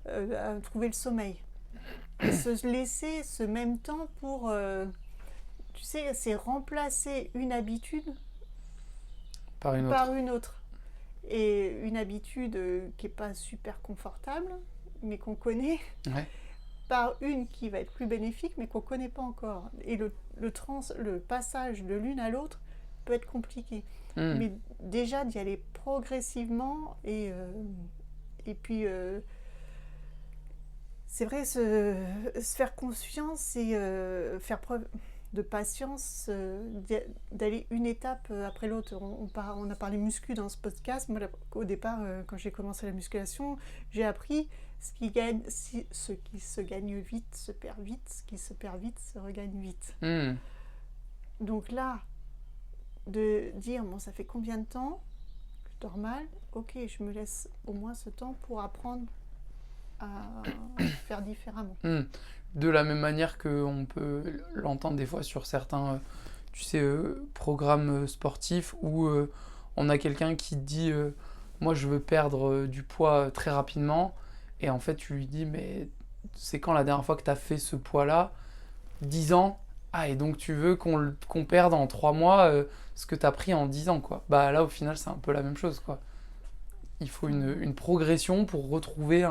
à trouver le sommeil? Et se laisser ce même temps pour, tu sais, c'est remplacer une habitude par une par autre. une autre. Et une habitude qui n'est pas super confortable, mais qu'on connaît, Ouais. par une qui va être plus bénéfique, mais qu'on ne connaît pas encore. Et le passage de l'une à l'autre peut être compliqué. Mais déjà d'y aller progressivement et puis c'est vrai, se faire confiance et faire preuve de patience, d'aller une étape après l'autre. On a parlé muscu dans ce podcast. Moi, au départ, quand j'ai commencé la musculation, j'ai appris ce qui se gagne vite se perd vite, ce qui se perd vite se regagne vite. Donc là, de dire, bon, ça fait combien de temps que je dors mal? Ok, je me laisse au moins ce temps pour apprendre à faire différemment. De la même manière qu'on peut l'entendre des fois sur certains, tu sais, programmes sportifs où on a quelqu'un qui dit moi je veux perdre du poids très rapidement, et en fait tu lui dis mais c'est quand la dernière fois que tu as fait ce poids-là? 10 ans. Ah, et donc tu veux qu'on perde en 3 mois ce que tu as pris en 10 ans, quoi. Bah là au final c'est un peu la même chose, quoi. Il faut une progression pour retrouver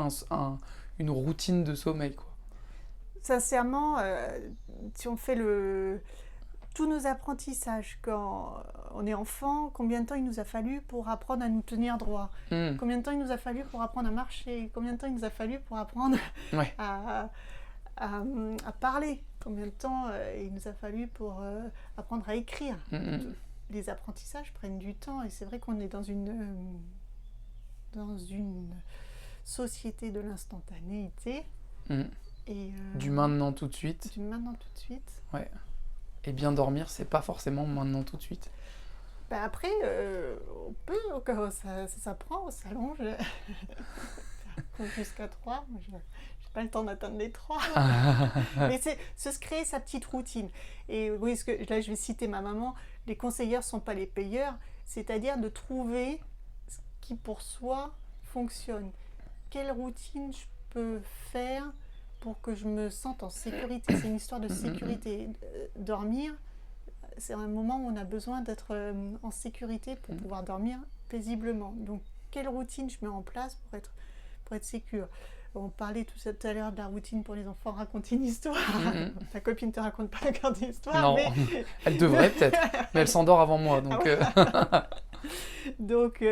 une routine de sommeil, quoi. Sincèrement, si on fait tous nos apprentissages quand on est enfant, combien de temps il nous a fallu pour apprendre à nous tenir droit? Combien de temps il nous a fallu pour apprendre à marcher? Combien de temps il nous a fallu pour apprendre Ouais. à parler? Combien de temps il nous a fallu pour apprendre à écrire? Les apprentissages prennent du temps et c'est vrai qu'on est dans une société de l'instantanéité. Et, du maintenant tout de suite. Du maintenant tout de suite. Ouais. Et bien dormir, c'est pas forcément maintenant tout de suite. Bah après, on peut, quand ça s'apprend, on s'allonge jusqu'à 3. Moi, j'ai pas le temps d'atteindre les 3. Mais c'est se créer sa petite routine. Et oui, là, je vais citer ma maman, les conseillères sont pas les payeurs, c'est-à-dire de trouver ce qui pour soi fonctionne. Quelle routine je peux faire pour que je me sente en sécurité? C'est une histoire de sécurité. Dormir, c'est un moment où on a besoin d'être en sécurité pour pouvoir dormir paisiblement. Donc, quelle routine je mets en place pour être sécure? On parlait tout à l'heure de la routine pour les enfants, raconter une histoire. Ta copine ne te raconte pas la grande histoire. Non, mais... elle devrait peut-être, mais elle s'endort avant moi. Donc, donc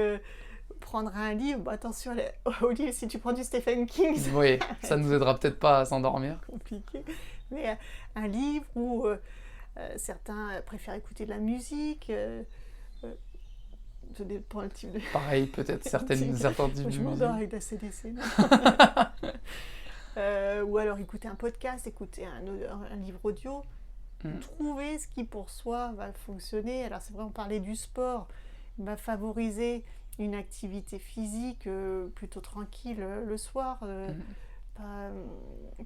prendre un livre, bon, attention au livre, si tu prends du Stephen King, oui, ça nous aidera peut-être pas à s'endormir. Compliqué. Mais un livre où certains préfèrent écouter de la musique. Ça dépend le type de... Pareil, peut-être certains types de musique. Je m'endors avec de la CDC. Ou alors écouter un podcast, écouter un livre audio. Trouver ce qui pour soi va fonctionner. Alors c'est vrai, on parlait du sport. Il va favoriser une activité physique plutôt tranquille le soir.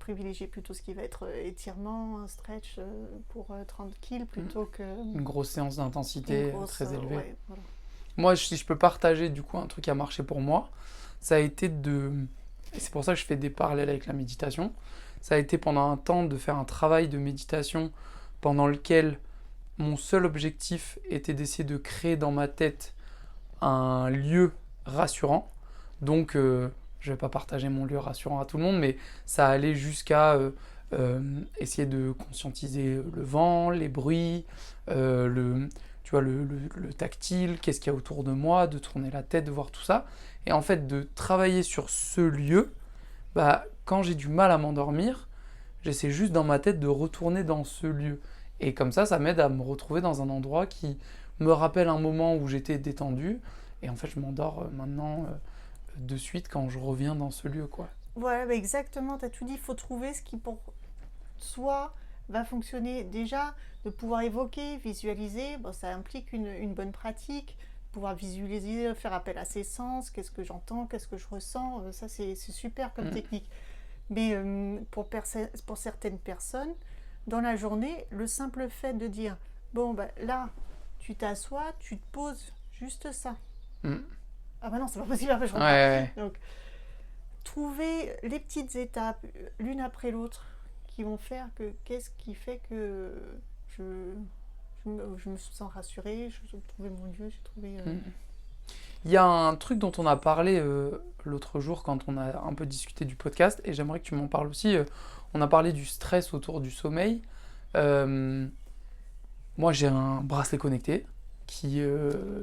Privilégier plutôt ce qui va être étirement, un stretch pour tranquille plutôt que... Une grosse séance d'intensité très élevée. Ouais, voilà. Moi, si je peux partager du coup un truc qui a marché pour moi, ça a été et c'est pour ça que je fais des parallèles avec la méditation, ça a été pendant un temps de faire un travail de méditation pendant lequel mon seul objectif était d'essayer de créer dans ma tête un lieu rassurant. Donc, je vais pas partager mon lieu rassurant à tout le monde, mais ça allait jusqu'à essayer de conscientiser le vent, les bruits, tu vois, le tactile, qu'est-ce qu'il y a autour de moi, de tourner la tête, de voir tout ça. Et en fait, de travailler sur ce lieu, bah, quand j'ai du mal à m'endormir, j'essaie juste dans ma tête de retourner dans ce lieu. Et comme ça m'aide à me retrouver dans un endroit qui me rappelle un moment où j'étais détendu. Et en fait, je m'endors maintenant de suite quand je reviens dans ce lieu, quoi. Voilà, bah exactement, tu as tout dit, il faut trouver ce qui pour soi va fonctionner. Déjà, de pouvoir évoquer, visualiser, bon, ça implique une bonne pratique, pouvoir visualiser, faire appel à ses sens, qu'est-ce que j'entends, qu'est-ce que je ressens, ça c'est super comme technique. Mais pour certaines personnes, dans la journée, le simple fait de dire, bon, bah, là, tu t'assois, tu te poses, juste ça. Ah bah non, c'est pas possible, après je reprends. Ouais. Donc, trouver les petites étapes, l'une après l'autre, qui vont faire que qu'est-ce qui fait que je me sens rassurée, j'ai trouvé mon lieu, j'ai trouvé... Il y a un truc dont on a parlé l'autre jour quand on a un peu discuté du podcast, et j'aimerais que tu m'en parles aussi. On a parlé du stress autour du sommeil. Moi, j'ai un bracelet connecté qui,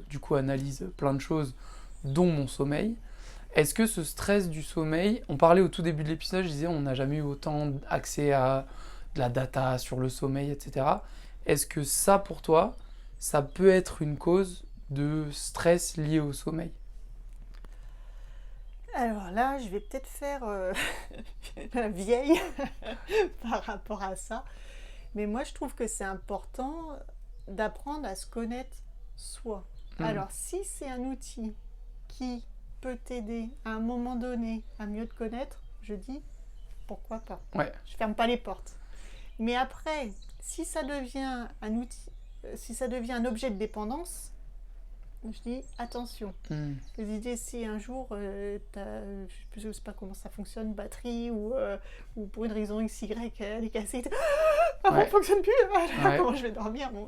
du coup, analyse plein de choses, dont mon sommeil. Est-ce que ce stress du sommeil, on parlait au tout début de l'épisode, je disais on n'a jamais eu autant accès à de la data sur le sommeil, etc. Est-ce que ça, pour toi, ça peut être une cause de stress lié au sommeil? Alors là, je vais peut-être faire la vieille par rapport à ça. Mais moi, je trouve que c'est important d'apprendre à se connaître soi. Alors, si c'est un outil qui peut t'aider à un moment donné à mieux te connaître, je dis pourquoi pas. Ouais. Je ferme pas les portes. Mais après, si ça devient un outil, si ça devient un objet de dépendance, je dis attention. Les idées, si un jour, je ne sais pas comment ça fonctionne, batterie ou pour une raison XY, elle est cassée, elle ne fonctionne plus, comment je vais dormir, bon,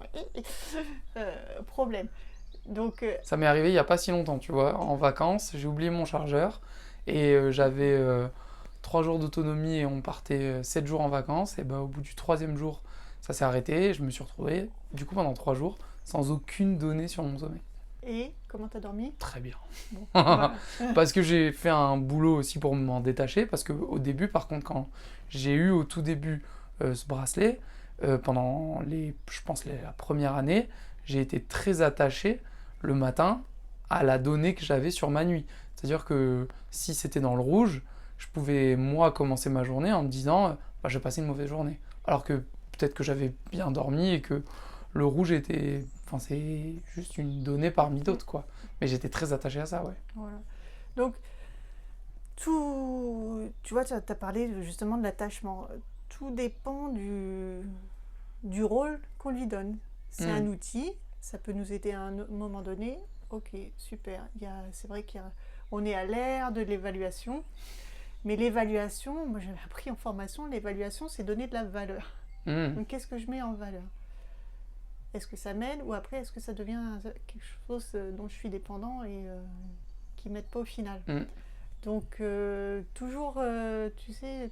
problème. Donc, ça m'est arrivé il n'y a pas si longtemps, tu vois, en vacances, j'ai oublié mon chargeur et j'avais 3 jours d'autonomie et on partait 7 jours en vacances. Et au bout du 3e jour, ça s'est arrêté et je me suis retrouvé, du coup, pendant 3 jours, sans aucune donnée sur mon sommeil. Et comment t'as dormi? Très bien. Bon, voilà. Parce que j'ai fait un boulot aussi pour m'en détacher, parce qu'au début, par contre, quand j'ai eu au tout début ce bracelet, pendant la première année, j'ai été très attaché le matin à la donnée que j'avais sur ma nuit. C'est-à-dire que si c'était dans le rouge, je pouvais, moi, commencer ma journée en me disant j'ai passé une mauvaise journée. Alors que peut-être que j'avais bien dormi et que le rouge était... Enfin, c'est juste une donnée parmi d'autres, quoi. Mais j'étais très attaché à ça, ouais. Voilà. Donc, tout... Tu vois, tu as parlé justement de l'attachement. Tout dépend du rôle qu'on lui donne. C'est un outil, ça peut nous aider à un moment donné. Ok, super. C'est vrai qu'on est à l'ère de l'évaluation. Mais l'évaluation, moi j'avais appris en formation, l'évaluation c'est donner de la valeur. Donc qu'est-ce que je mets en valeur? Est-ce que ça m'aide ou après est-ce que ça devient quelque chose dont je suis dépendant et qui ne m'aide pas au final? Donc toujours, tu sais...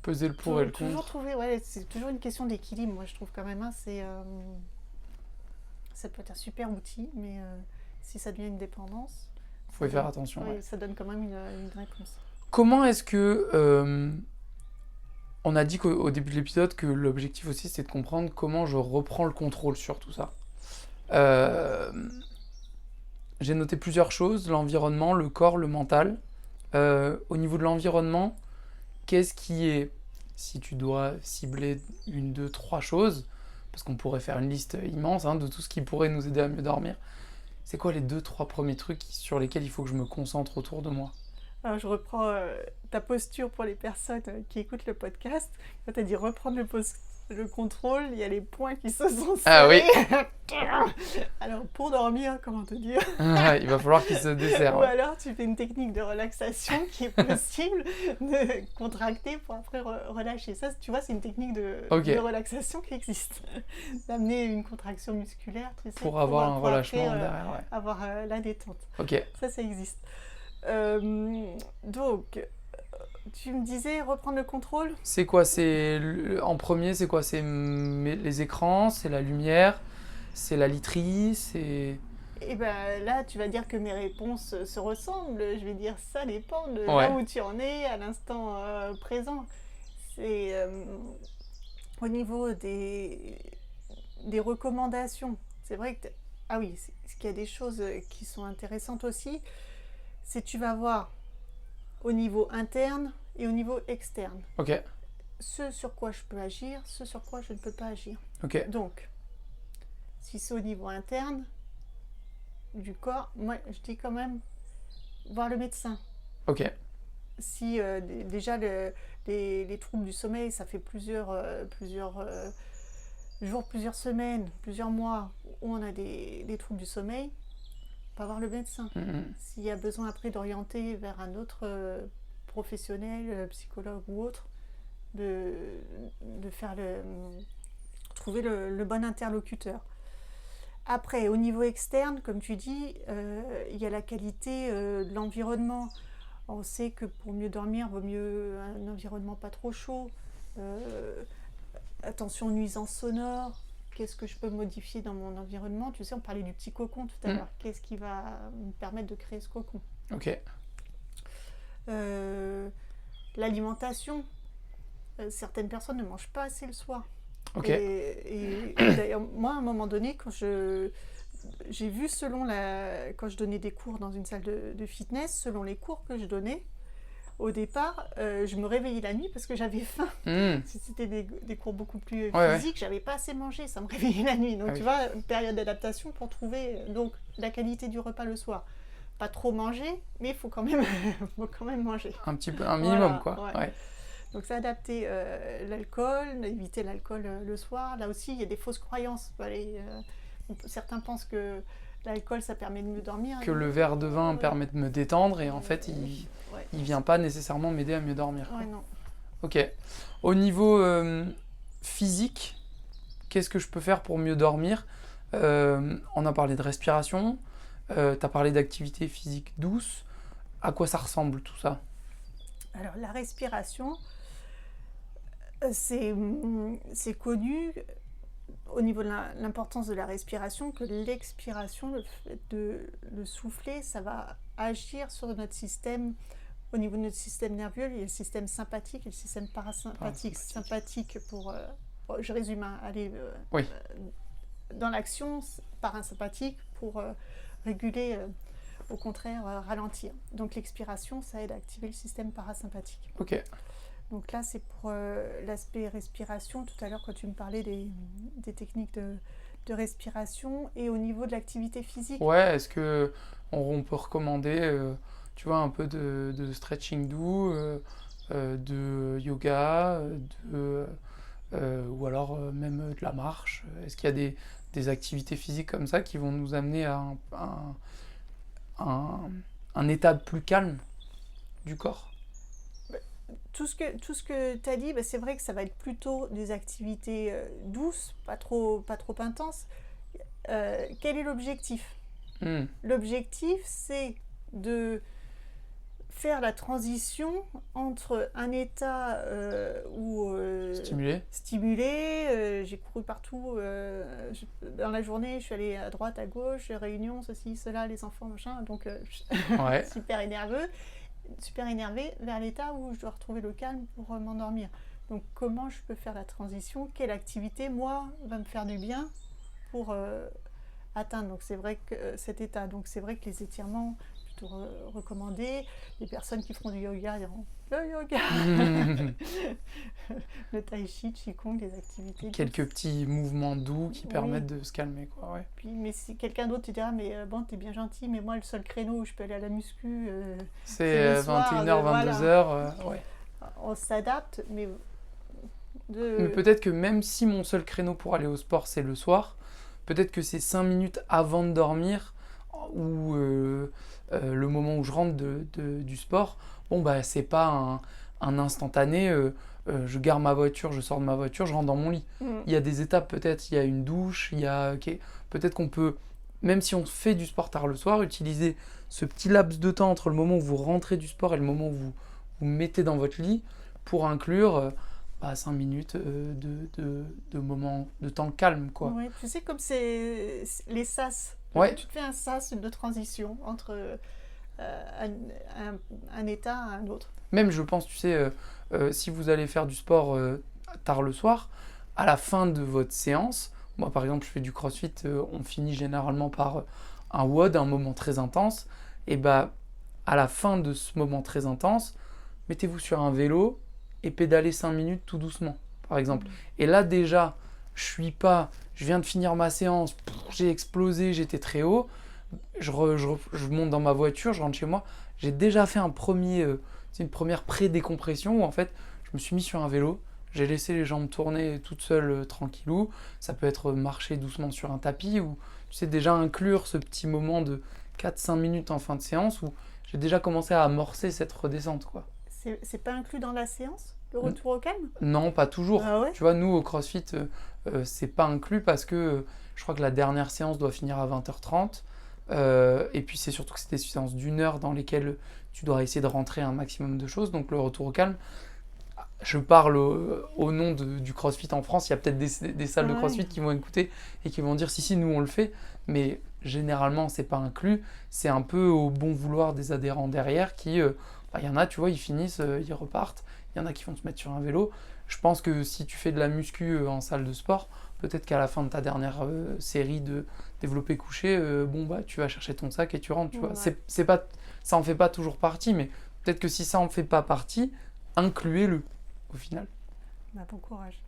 Peser le pour et le contre. Toujours trouver, ouais, c'est toujours une question d'équilibre, moi je trouve quand même. Ça peut être un super outil, mais si ça devient une dépendance... Il faut y faire attention. Ouais, ça donne quand même une réponse. Comment est-ce que... on a dit qu'au début de l'épisode que l'objectif aussi c'était de comprendre comment je reprends le contrôle sur tout ça. J'ai noté plusieurs choses, l'environnement, le corps, le mental. Au niveau de l'environnement, qu'est-ce qui est, si tu dois cibler 1, 2, 3 choses, parce qu'on pourrait faire une liste immense de tout ce qui pourrait nous aider à mieux dormir, c'est quoi les 2, 3 premiers trucs sur lesquels il faut que je me concentre autour de moi? Alors, je reprends ta posture pour les personnes qui écoutent le podcast. Quand tu as dit reprendre le contrôle, il y a les poings qui se sont serrés. Ah oui. Alors, pour dormir, comment te dire? Il va falloir qu'il se desserre. Ou alors, tu fais une technique de relaxation qui est possible de contracter pour après relâcher. Ça, tu vois, c'est une technique de relaxation qui existe. D'amener une contraction musculaire, tu sais, pour avoir un relâchement après, derrière. Ouais. Avoir la détente. Ok. Ça existe. Donc, tu me disais reprendre le contrôle? C'est quoi? En premier, c'est quoi? C'est les écrans, c'est la lumière, c'est la literie, c'est... Et là, tu vas dire que mes réponses se ressemblent. Je vais dire ça dépend de là où tu en es à l'instant présent. C'est au niveau des recommandations. C'est vrai que... Ah oui, ce qu'il y a des choses qui sont intéressantes aussi, c'est que tu vas voir au niveau interne et au niveau externe. Ok. Ce sur quoi je peux agir, ce sur quoi je ne peux pas agir. Ok. Donc, si c'est au niveau interne du corps, moi je dis quand même voir le médecin. Ok. Si déjà les troubles du sommeil, ça fait plusieurs jours, plusieurs semaines, plusieurs mois où on a des troubles du sommeil, on va voir le médecin. S'il y a besoin après d'orienter vers un autre professionnel, psychologue ou autre, de faire trouver le bon interlocuteur. Après, au niveau externe, comme tu dis, il y a la qualité de l'environnement. On sait que pour mieux dormir, il vaut mieux un environnement pas trop chaud. Attention aux nuisances sonores. Qu'est-ce que je peux modifier dans mon environnement? Tu sais, on parlait du petit cocon tout à l'heure. Qu'est-ce qui va me permettre de créer ce cocon? Ok. L'alimentation. Certaines personnes ne mangent pas assez le soir. Ok. Et d'ailleurs, moi, à un moment donné, quand j'ai vu quand je donnais des cours dans une salle de fitness, selon les cours que je donnais, au départ, je me réveillais la nuit parce que j'avais faim. Si c'était des cours beaucoup plus physiques, j'avais pas assez mangé, ça me réveillait la nuit. Donc tu vois, une période d'adaptation pour trouver donc la qualité du repas le soir. Pas trop manger, mais il faut quand même manger. Un petit peu, un minimum, voilà, quoi. Ouais. Donc c'est adapter l'alcool, éviter l'alcool le soir. Là aussi, il y a des fausses croyances. Certains pensent que l'alcool, ça permet de mieux dormir. Que le verre de vin permet de me détendre et en fait, il vient pas nécessairement m'aider à mieux dormir. Ouais, non. Ok. Au niveau physique, qu'est-ce que je peux faire pour mieux dormir? On a parlé de respiration, tu as parlé d'activité physique douce. À quoi ça ressemble tout ça? Alors la respiration, c'est connu au niveau de l'importance de la respiration, que l'expiration, le fait de souffler, ça va agir sur notre système. Au niveau de notre système nerveux, il y a le système sympathique et le système parasympathique. Sympathique pour... je résume, aller dans l'action, parasympathique pour réguler, au contraire, ralentir. Donc l'expiration, ça aide à activer le système parasympathique. Ok. Donc là, c'est pour l'aspect respiration. Tout à l'heure, quand tu me parlais des techniques de respiration et au niveau de l'activité physique. Ouais, est-ce qu'on peut recommander, tu vois, un peu de stretching doux, de yoga, ou alors même de la marche? Est-ce qu'il y a des activités physiques comme ça qui vont nous amener à un état plus calme du corps? Tout ce que tu as dit, c'est vrai que ça va être plutôt des activités douces, pas trop intenses. Quel est l'objectif? L'objectif, c'est de faire la transition entre un état stimulé, j'ai couru partout dans la journée, je suis allée à droite, à gauche, réunion, ceci, cela, les enfants, machin, donc super énervé vers l'état où je dois retrouver le calme pour m'endormir. Donc comment je peux faire la transition? Quelle activité, moi, va me faire du bien pour atteindre donc c'est vrai que cet état. Donc c'est vrai que les étirements plutôt recommandés. Les personnes qui feront du yoga diront le yoga, le tai chi, qigong, les activités. Quelques petits mouvements doux qui permettent de se calmer, quoi. Ouais. Puis, mais si quelqu'un d'autre te dira mais bon, t'es bien gentil, mais moi le seul créneau où je peux aller à la muscu, c'est 21h, 22h. Ouais. On s'adapte, mais peut-être que même si mon seul créneau pour aller au sport c'est le soir, peut-être que c'est 5 minutes avant de dormir ou le moment où je rentre du sport, c'est pas un instantané, je gare ma voiture, je sors de ma voiture, je rentre dans mon lit. Il y a des étapes, peut-être, il y a une douche, peut-être qu'on peut, même si on fait du sport tard le soir, utiliser ce petit laps de temps entre le moment où vous rentrez du sport et le moment où vous vous mettez dans votre lit pour inclure 5 minutes de moment de temps calme, quoi. Ouais, tu sais, comme c'est les sas. Ouais. Tu te fais un sas de transition entre un état à un autre. Même, je pense, tu sais, si vous allez faire du sport tard le soir, à la fin de votre séance, Moi, par exemple, je fais du CrossFit, on finit généralement par un WOD, un moment très intense. Et bah, à la fin de ce moment très intense, mettez-vous sur un vélo et pédalez 5 minutes tout doucement, par exemple. Et là, déjà, je viens de finir ma séance, j'ai explosé, j'étais très haut. Je monte dans ma voiture, je rentre chez moi. J'ai déjà fait une première pré-décompression où en fait, je me suis mis sur un vélo. J'ai laissé les jambes tourner toutes seules, tranquillou. Ça peut être marcher doucement sur un tapis ou, tu sais, déjà inclure ce petit moment de 4-5 minutes en fin de séance où j'ai déjà commencé à amorcer cette redescente, quoi. C'est pas inclus dans la séance, le retour au calme? Non, pas toujours. Ah ouais? Tu vois, nous, au CrossFit, c'est pas inclus parce que je crois que la dernière séance doit finir à 20h30. Et puis, c'est surtout que c'est des séances d'une heure dans lesquelles tu dois essayer de rentrer un maximum de choses. Donc, le retour au calme, je parle au nom du CrossFit en France. Il y a peut-être des salles de Ouais. CrossFit qui vont écouter et qui vont dire si, nous, on le fait. Mais généralement, c'est pas inclus. C'est un peu au bon vouloir des adhérents derrière qui, il y en a, tu vois, ils finissent, ils repartent. Il y en a qui vont se mettre sur un vélo. Je pense que si tu fais de la muscu en salle de sport, peut-être qu'à la fin de ta dernière série de développé couché, tu vas chercher ton sac et tu rentres. Tu vois. Ouais. C'est pas, ça en fait pas toujours partie, mais peut-être que si ça en fait pas partie, incluez-le au final. Bah, bon courage.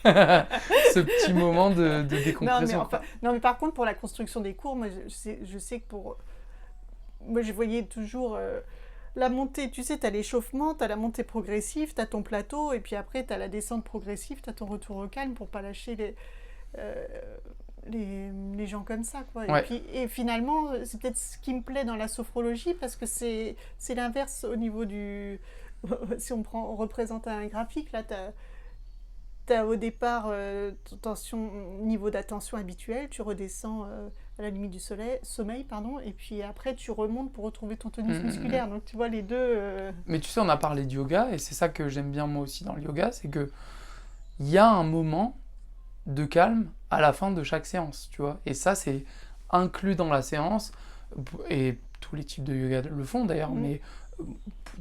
Ce petit moment de Non, mais, décompression. non, mais par contre, pour la construction des cours, moi, je sais que moi, je voyais toujours la montée. Tu sais, tu as l'échauffement, tu as la montée progressive, tu as ton plateau, et puis après, tu as la descente progressive, tu as ton retour au calme pour pas lâcher euh, les gens comme ça, quoi. Ouais. Et finalement, c'est peut-être ce qui me plaît dans la sophrologie, parce que c'est l'inverse au niveau du... Si on représente un graphique, là, t'as au départ niveau d'attention habituel, tu redescends à la limite du sommeil, pardon, et puis après tu remontes pour retrouver ton tonus musculaire. Donc tu vois les deux. Mais tu sais, on a parlé de yoga, et c'est ça que j'aime bien moi aussi dans le yoga, c'est que il y a un moment de calme à la fin de chaque séance, tu vois. Et ça, c'est inclus dans la séance, et tous les types de yoga le font d'ailleurs, mais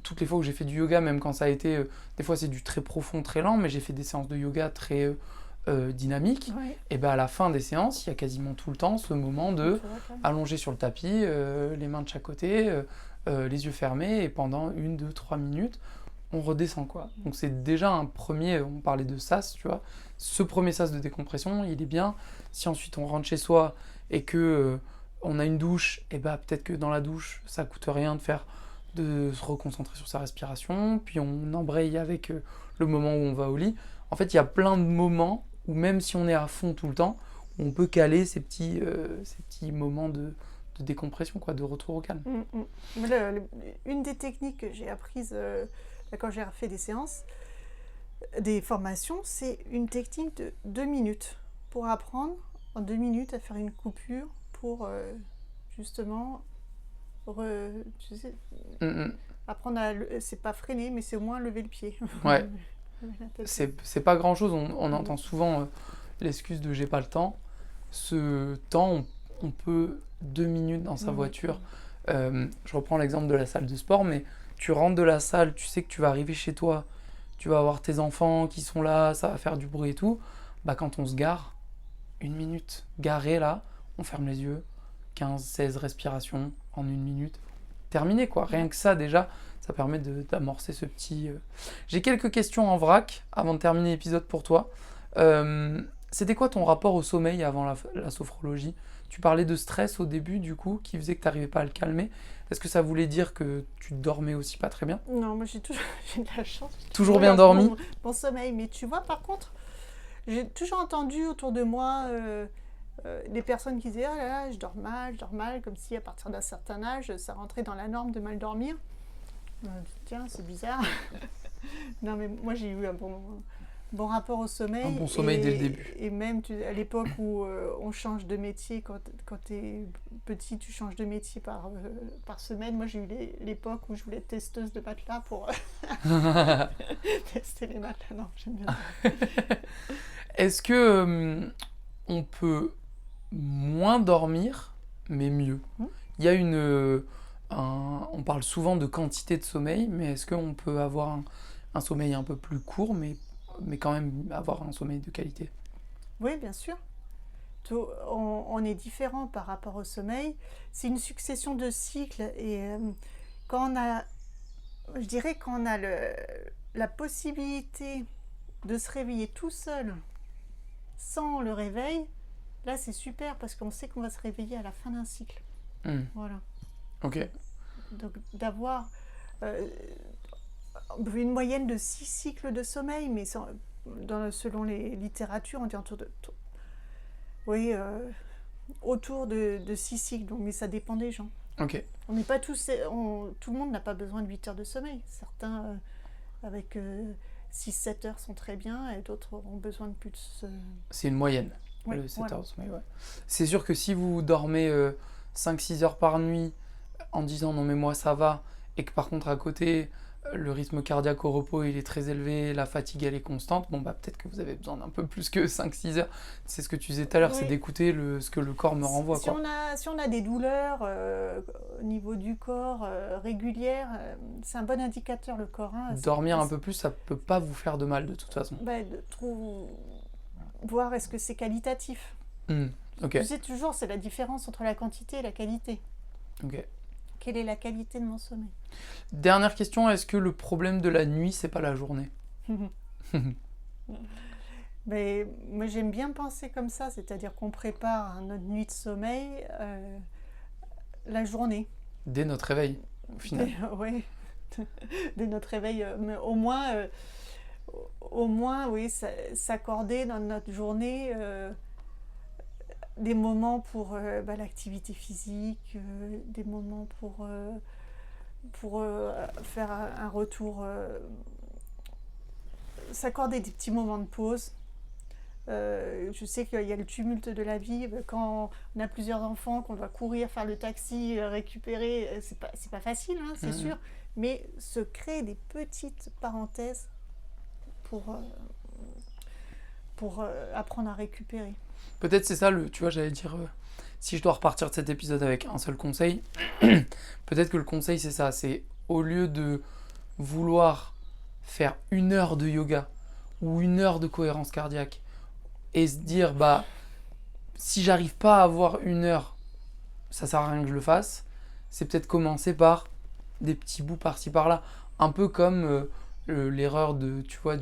toutes les fois où j'ai fait du yoga, même quand ça a été... des fois, c'est du très profond, très lent, mais j'ai fait des séances de yoga très dynamiques. Ouais. Et bien, à la fin des séances, il y a quasiment tout le temps ce moment de allongé sur le tapis, les mains de chaque côté, les yeux fermés, et pendant 1, 2, 3 minutes, on redescend, quoi. Donc, c'est déjà un premier... On parlait de sas, tu vois. Ce premier sas de décompression, il est bien. Si ensuite, on rentre chez soi et que on a une douche, et ben peut-être que dans la douche, ça coûte rien de se reconcentrer sur sa respiration, puis on embraye avec le moment où on va au lit. En fait, il y a plein de moments où même si on est à fond tout le temps, on peut caler ces petits moments de décompression, quoi, de retour au calme. Une des techniques que j'ai apprises quand j'ai fait des séances, des formations, c'est une technique de 2 minutes pour apprendre en 2 minutes à faire une coupure pour justement tu sais, apprendre à... C'est pas freiner, mais c'est au moins lever le pied. Ouais. C'est pas grand chose. On entend souvent l'excuse de j'ai pas le temps. Ce temps, on peut 2 minutes dans sa voiture. Je reprends l'exemple de la salle de sport, mais tu rentres de la salle, tu sais que tu vas arriver chez toi, tu vas avoir tes enfants qui sont là, ça va faire du bruit et tout. Bah, quand on se gare, 1 minute, garé là, on ferme les yeux, 15-16 respirations en 1 minute, terminé, quoi. Rien que ça, déjà, ça permet d'amorcer ce petit... J'ai quelques questions en vrac avant de terminer l'épisode pour toi. C'était quoi ton rapport au sommeil avant la sophrologie? Tu parlais de stress au début, du coup, qui faisait que tu n'arrivais pas à le calmer. Est-ce que ça voulait dire que tu dormais aussi pas très bien? Non, moi j'ai de la chance. Toujours bien dormi? Mon sommeil. Mais tu vois, par contre, j'ai toujours entendu autour de moi des personnes qui disaient « Oh là là, je dors mal », comme si à partir d'un certain âge, ça rentrait dans la norme de mal dormir. Tiens, c'est bizarre. Non, mais moi j'ai eu un bon rapport au sommeil. Un bon sommeil dès le début. Et même à l'époque où on change de métier, quand tu es petit, tu changes de métier par semaine. Moi j'ai eu l'époque où je voulais être testeuse de matelas pour tester les matelas. Non, j'aime bien ça. Est-ce que on peut moins dormir, mais mieux? Il y a on parle souvent de quantité de sommeil, mais est-ce qu'on peut avoir un sommeil un peu plus court, mais quand même avoir un sommeil de qualité? Oui, bien sûr. on est différent par rapport au sommeil. C'est une succession de cycles et quand on a, je dirais, quand on a la possibilité de se réveiller tout seul sans le réveil, là c'est super parce qu'on sait qu'on va se réveiller à la fin d'un cycle. Voilà. Ok. Donc d'avoir une moyenne de 6 cycles de sommeil, mais selon les littératures, on dit autour de 6 cycles, donc, mais ça dépend des gens. Ok. On n'est pas tous, tout le monde n'a pas besoin de 8 heures de sommeil. Certains avec 6-7 heures sont très bien et d'autres auront besoin de plus. C'est une moyenne, Oui, le 7 voilà. heures de sommeil. Ouais. C'est sûr que si vous dormez 5-6 heures par nuit en disant non mais moi ça va, et que par contre à côté le rythme cardiaque au repos il est très élevé, la fatigue elle est constante, bon bah peut-être que vous avez besoin d'un peu plus que 5-6 heures. C'est ce que tu disais tout à l'heure, Oui. c'est d'écouter ce que le corps me renvoie. Si on a des douleurs au niveau du corps régulières, c'est un bon indicateur le corps. Hein, Dormir un peu plus, ça peut pas vous faire de mal de toute façon. Voir est-ce que c'est qualitatif. Ok. Tu sais toujours, c'est la différence entre la quantité et la qualité. Ok. Quelle est la qualité de mon sommeil? Dernière question, est-ce que le problème de la nuit, c'est pas la journée? Mais moi j'aime bien penser comme ça, c'est-à-dire qu'on prépare notre nuit de sommeil la journée. Dès notre réveil, au final. Oui, dès notre réveil. Mais au moins oui, s'accorder dans notre journée des moments pour l'activité physique, des moments pour faire un retour, s'accorder des petits moments de pause. Je sais qu'il y a le tumulte de la vie, quand on a plusieurs enfants, qu'on doit courir, faire le taxi, récupérer, c'est pas facile, hein, c'est sûr, mais se créer des petites parenthèses pour apprendre à récupérer. Peut-être c'est ça, tu vois, j'allais dire, si je dois repartir de cet épisode avec un seul conseil, peut-être que le conseil c'est ça, c'est au lieu de vouloir faire 1 heure de yoga ou 1 heure de cohérence cardiaque et se dire, bah, si j'arrive pas à avoir 1 heure, ça sert à rien que je le fasse, c'est peut-être commencer par des petits bouts par-ci par-là, un peu comme l'erreur de, tu vois,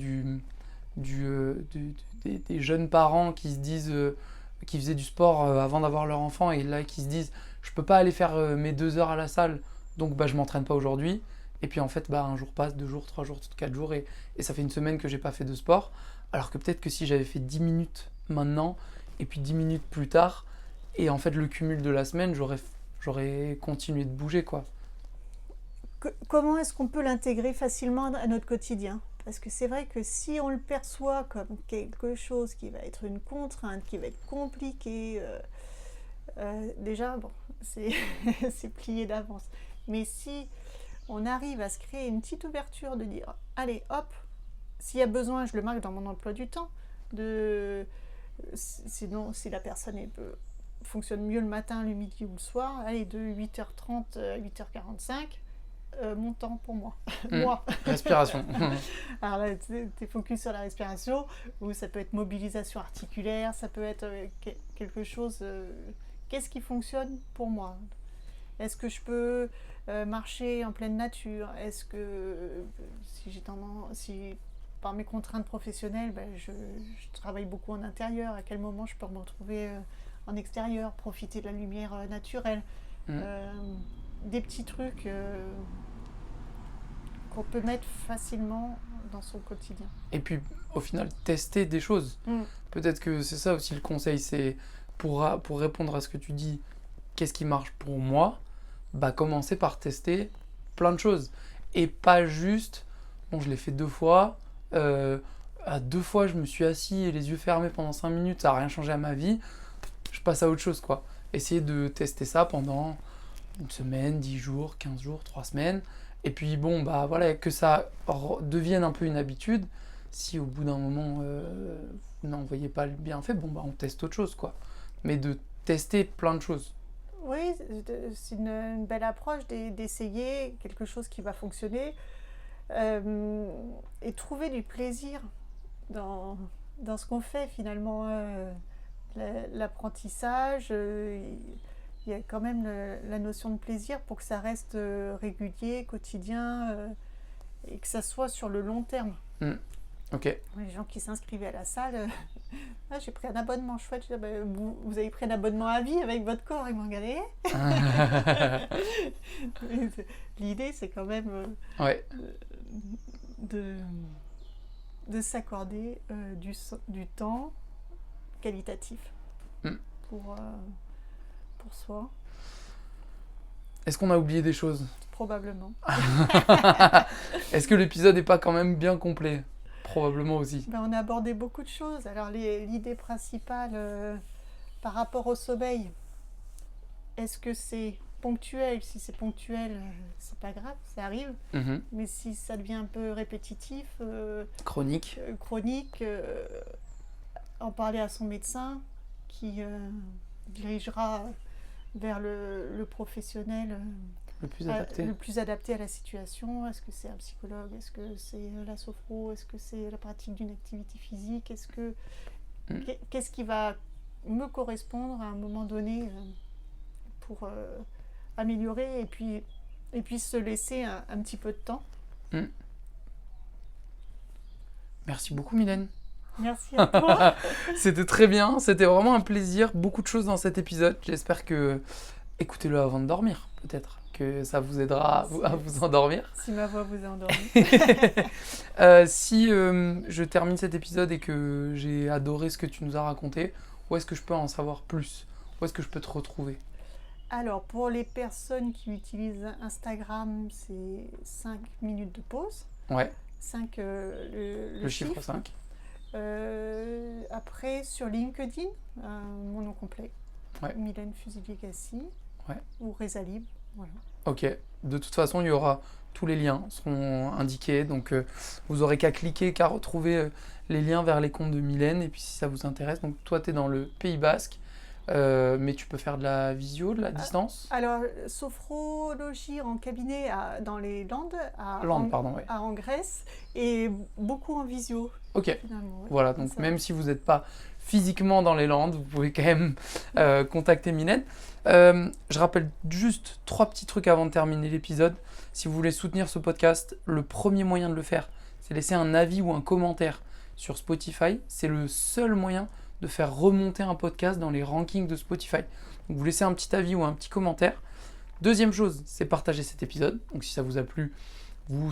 des jeunes parents qui se disent, qui faisaient du sport avant d'avoir leur enfant et là qui se disent je peux pas aller faire mes 2 heures à la salle donc bah je m'entraîne pas aujourd'hui, et puis en fait bah un jour passe, 2 jours, 3 jours, 4 jours et ça fait 1 semaine que j'ai pas fait de sport, alors que peut-être que si j'avais fait 10 minutes maintenant et puis 10 minutes plus tard, et en fait le cumul de la semaine j'aurais continué de bouger quoi. Comment est-ce qu'on peut l'intégrer facilement à notre quotidien? Parce que c'est vrai que si on le perçoit comme quelque chose qui va être une contrainte, qui va être compliqué, déjà, bon, c'est plié d'avance. Mais si on arrive à se créer une petite ouverture de dire, allez, hop, s'il y a besoin, je le marque dans mon emploi du temps, sinon, si la personne fonctionne mieux le matin, le midi ou le soir, allez, de 8h30 à 8h45, mon temps pour moi. Moi. Respiration. Alors là, tu es focus sur la respiration, ou ça peut être mobilisation articulaire, ça peut être quelque chose. Qu'est-ce qui fonctionne pour moi? Est-ce que je peux marcher en pleine nature? Est-ce que si par mes contraintes professionnelles, je travaille beaucoup en intérieur, à quel moment je peux me retrouver en extérieur, profiter de la lumière naturelle? Des petits trucs qu'on peut mettre facilement dans son quotidien. Et puis au final tester des choses. Peut-être que c'est ça aussi le conseil, c'est pour répondre à ce que tu dis, qu'est-ce qui marche pour moi, bah commencer par tester plein de choses et pas juste bon je l'ai fait 2 fois, à 2 fois je me suis assis et les yeux fermés pendant 5 minutes, ça n'a rien changé à ma vie, je passe à autre chose quoi. Essayer de tester ça pendant 1 semaine, 10 jours, 15 jours, 3 semaines. Et puis bon, bah voilà, que ça devienne un peu une habitude. Si au bout d'un moment, vous n'en voyez pas le bienfait, bon bah on teste autre chose quoi. Mais de tester plein de choses. Oui, c'est une belle approche d'essayer quelque chose qui va fonctionner et trouver du plaisir dans ce qu'on fait finalement. l'apprentissage, il y a quand même la notion de plaisir pour que ça reste régulier, quotidien, et que ça soit sur le long terme. Ok. Les gens qui s'inscrivaient à la salle, ah, j'ai pris un abonnement chouette. Je dis, vous avez pris un abonnement à vie avec votre corps, ils m'ont regardé. L'idée, c'est quand même Ouais. de s'accorder du temps qualitatif pour soi, Est-ce qu'on a oublié des choses? probablement. Est-ce que l'épisode n'est pas quand même bien complet? Probablement aussi. On a abordé beaucoup de choses. Alors l'idée principale par rapport au sommeil, est-ce que c'est ponctuel? Si c'est ponctuel, c'est pas grave, ça arrive. Mais si ça devient un peu répétitif, chronique, en parler à son médecin qui dirigera vers le professionnel le plus adapté à la situation. Est-ce que c'est un psychologue? Est-ce que c'est la sophro? Est-ce que c'est la pratique d'une activité physique? Qu'est-ce qui va me correspondre à un moment donné pour améliorer et puis se laisser un petit peu de temps. Merci beaucoup Mylène. Merci à toi. C'était très bien, c'était vraiment un plaisir, beaucoup de choses dans cet épisode. J'espère que écoutez-le avant de dormir, peut-être que ça vous aidera à vous endormir. Si ma voix vous a endormi. Si je termine cet épisode et que j'ai adoré ce que tu nous as raconté, où est-ce que je peux en savoir plus? Où est-ce que je peux te retrouver? Alors, pour les personnes qui utilisent Instagram, c'est 5 minutes de pause. Ouais. 5, le chiffre 5. Après, sur LinkedIn, mon nom complet. Ouais. Mylène Fusilier-Cassis. Ouais. Ou Rezalib. Voilà. Ok. De toute façon, il y aura tous les liens seront indiqués. Donc, vous aurez qu'à cliquer, qu'à retrouver les liens vers les comptes de Mylène. Et puis, si ça vous intéresse, donc toi, tu es dans le Pays Basque. Mais tu peux faire de la visio, de la distance? Alors, sophrologie en cabinet dans les Landes, en Grèce, et beaucoup en visio. Ok, finalement, ouais. Voilà, donc même si vous n'êtes pas physiquement dans les Landes, vous pouvez quand même contacter Mylène. Je rappelle juste 3 petits trucs avant de terminer l'épisode. Si vous voulez soutenir ce podcast, le premier moyen de le faire, c'est laisser un avis ou un commentaire sur Spotify. C'est le seul moyen de faire remonter un podcast dans les rankings de Spotify. Donc vous laissez un petit avis ou un petit commentaire. Deuxième chose, c'est partager cet épisode. Donc si ça vous a plu,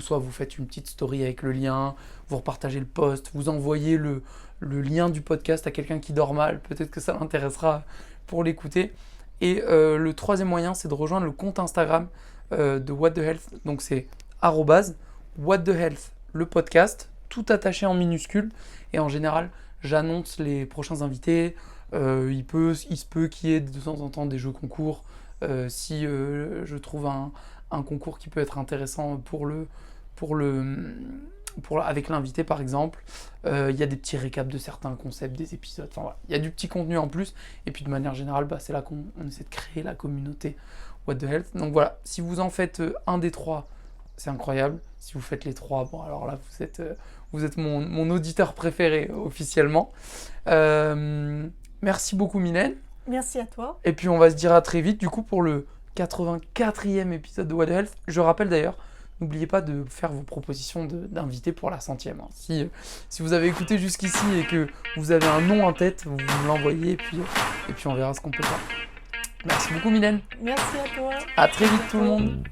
soit vous faites une petite story avec le lien, vous repartagez le post, vous envoyez le lien du podcast à quelqu'un qui dort mal, peut-être que ça l'intéressera pour l'écouter. Et le troisième moyen, c'est de rejoindre le compte Instagram de What the Health. Donc c'est @What the Health, le podcast, tout attaché en minuscules. Et en général, j'annonce les prochains invités. Il se peut qu'il y ait de temps en temps des jeux concours. Si je trouve un concours qui peut être intéressant avec l'invité par exemple. Il y a des petits récaps de certains concepts des épisodes. Enfin, voilà. Il y a du petit contenu en plus. Et puis de manière générale, c'est là qu'on essaie de créer la communauté What the Health. Donc voilà, si vous en faites un des 3, c'est incroyable. Si vous faites les 3, bon alors là vous êtes mon auditeur préféré officiellement. Merci beaucoup Mylène. Merci à toi. Et puis on va se dire à très vite du coup pour le 84e épisode de What the Health. Je rappelle d'ailleurs, n'oubliez pas de faire vos propositions d'invités pour la 100e. Si vous avez écouté jusqu'ici et que vous avez un nom en tête, vous me l'envoyez et puis on verra ce qu'on peut faire. Merci beaucoup Mylène. Merci à toi. À très vite tout le monde.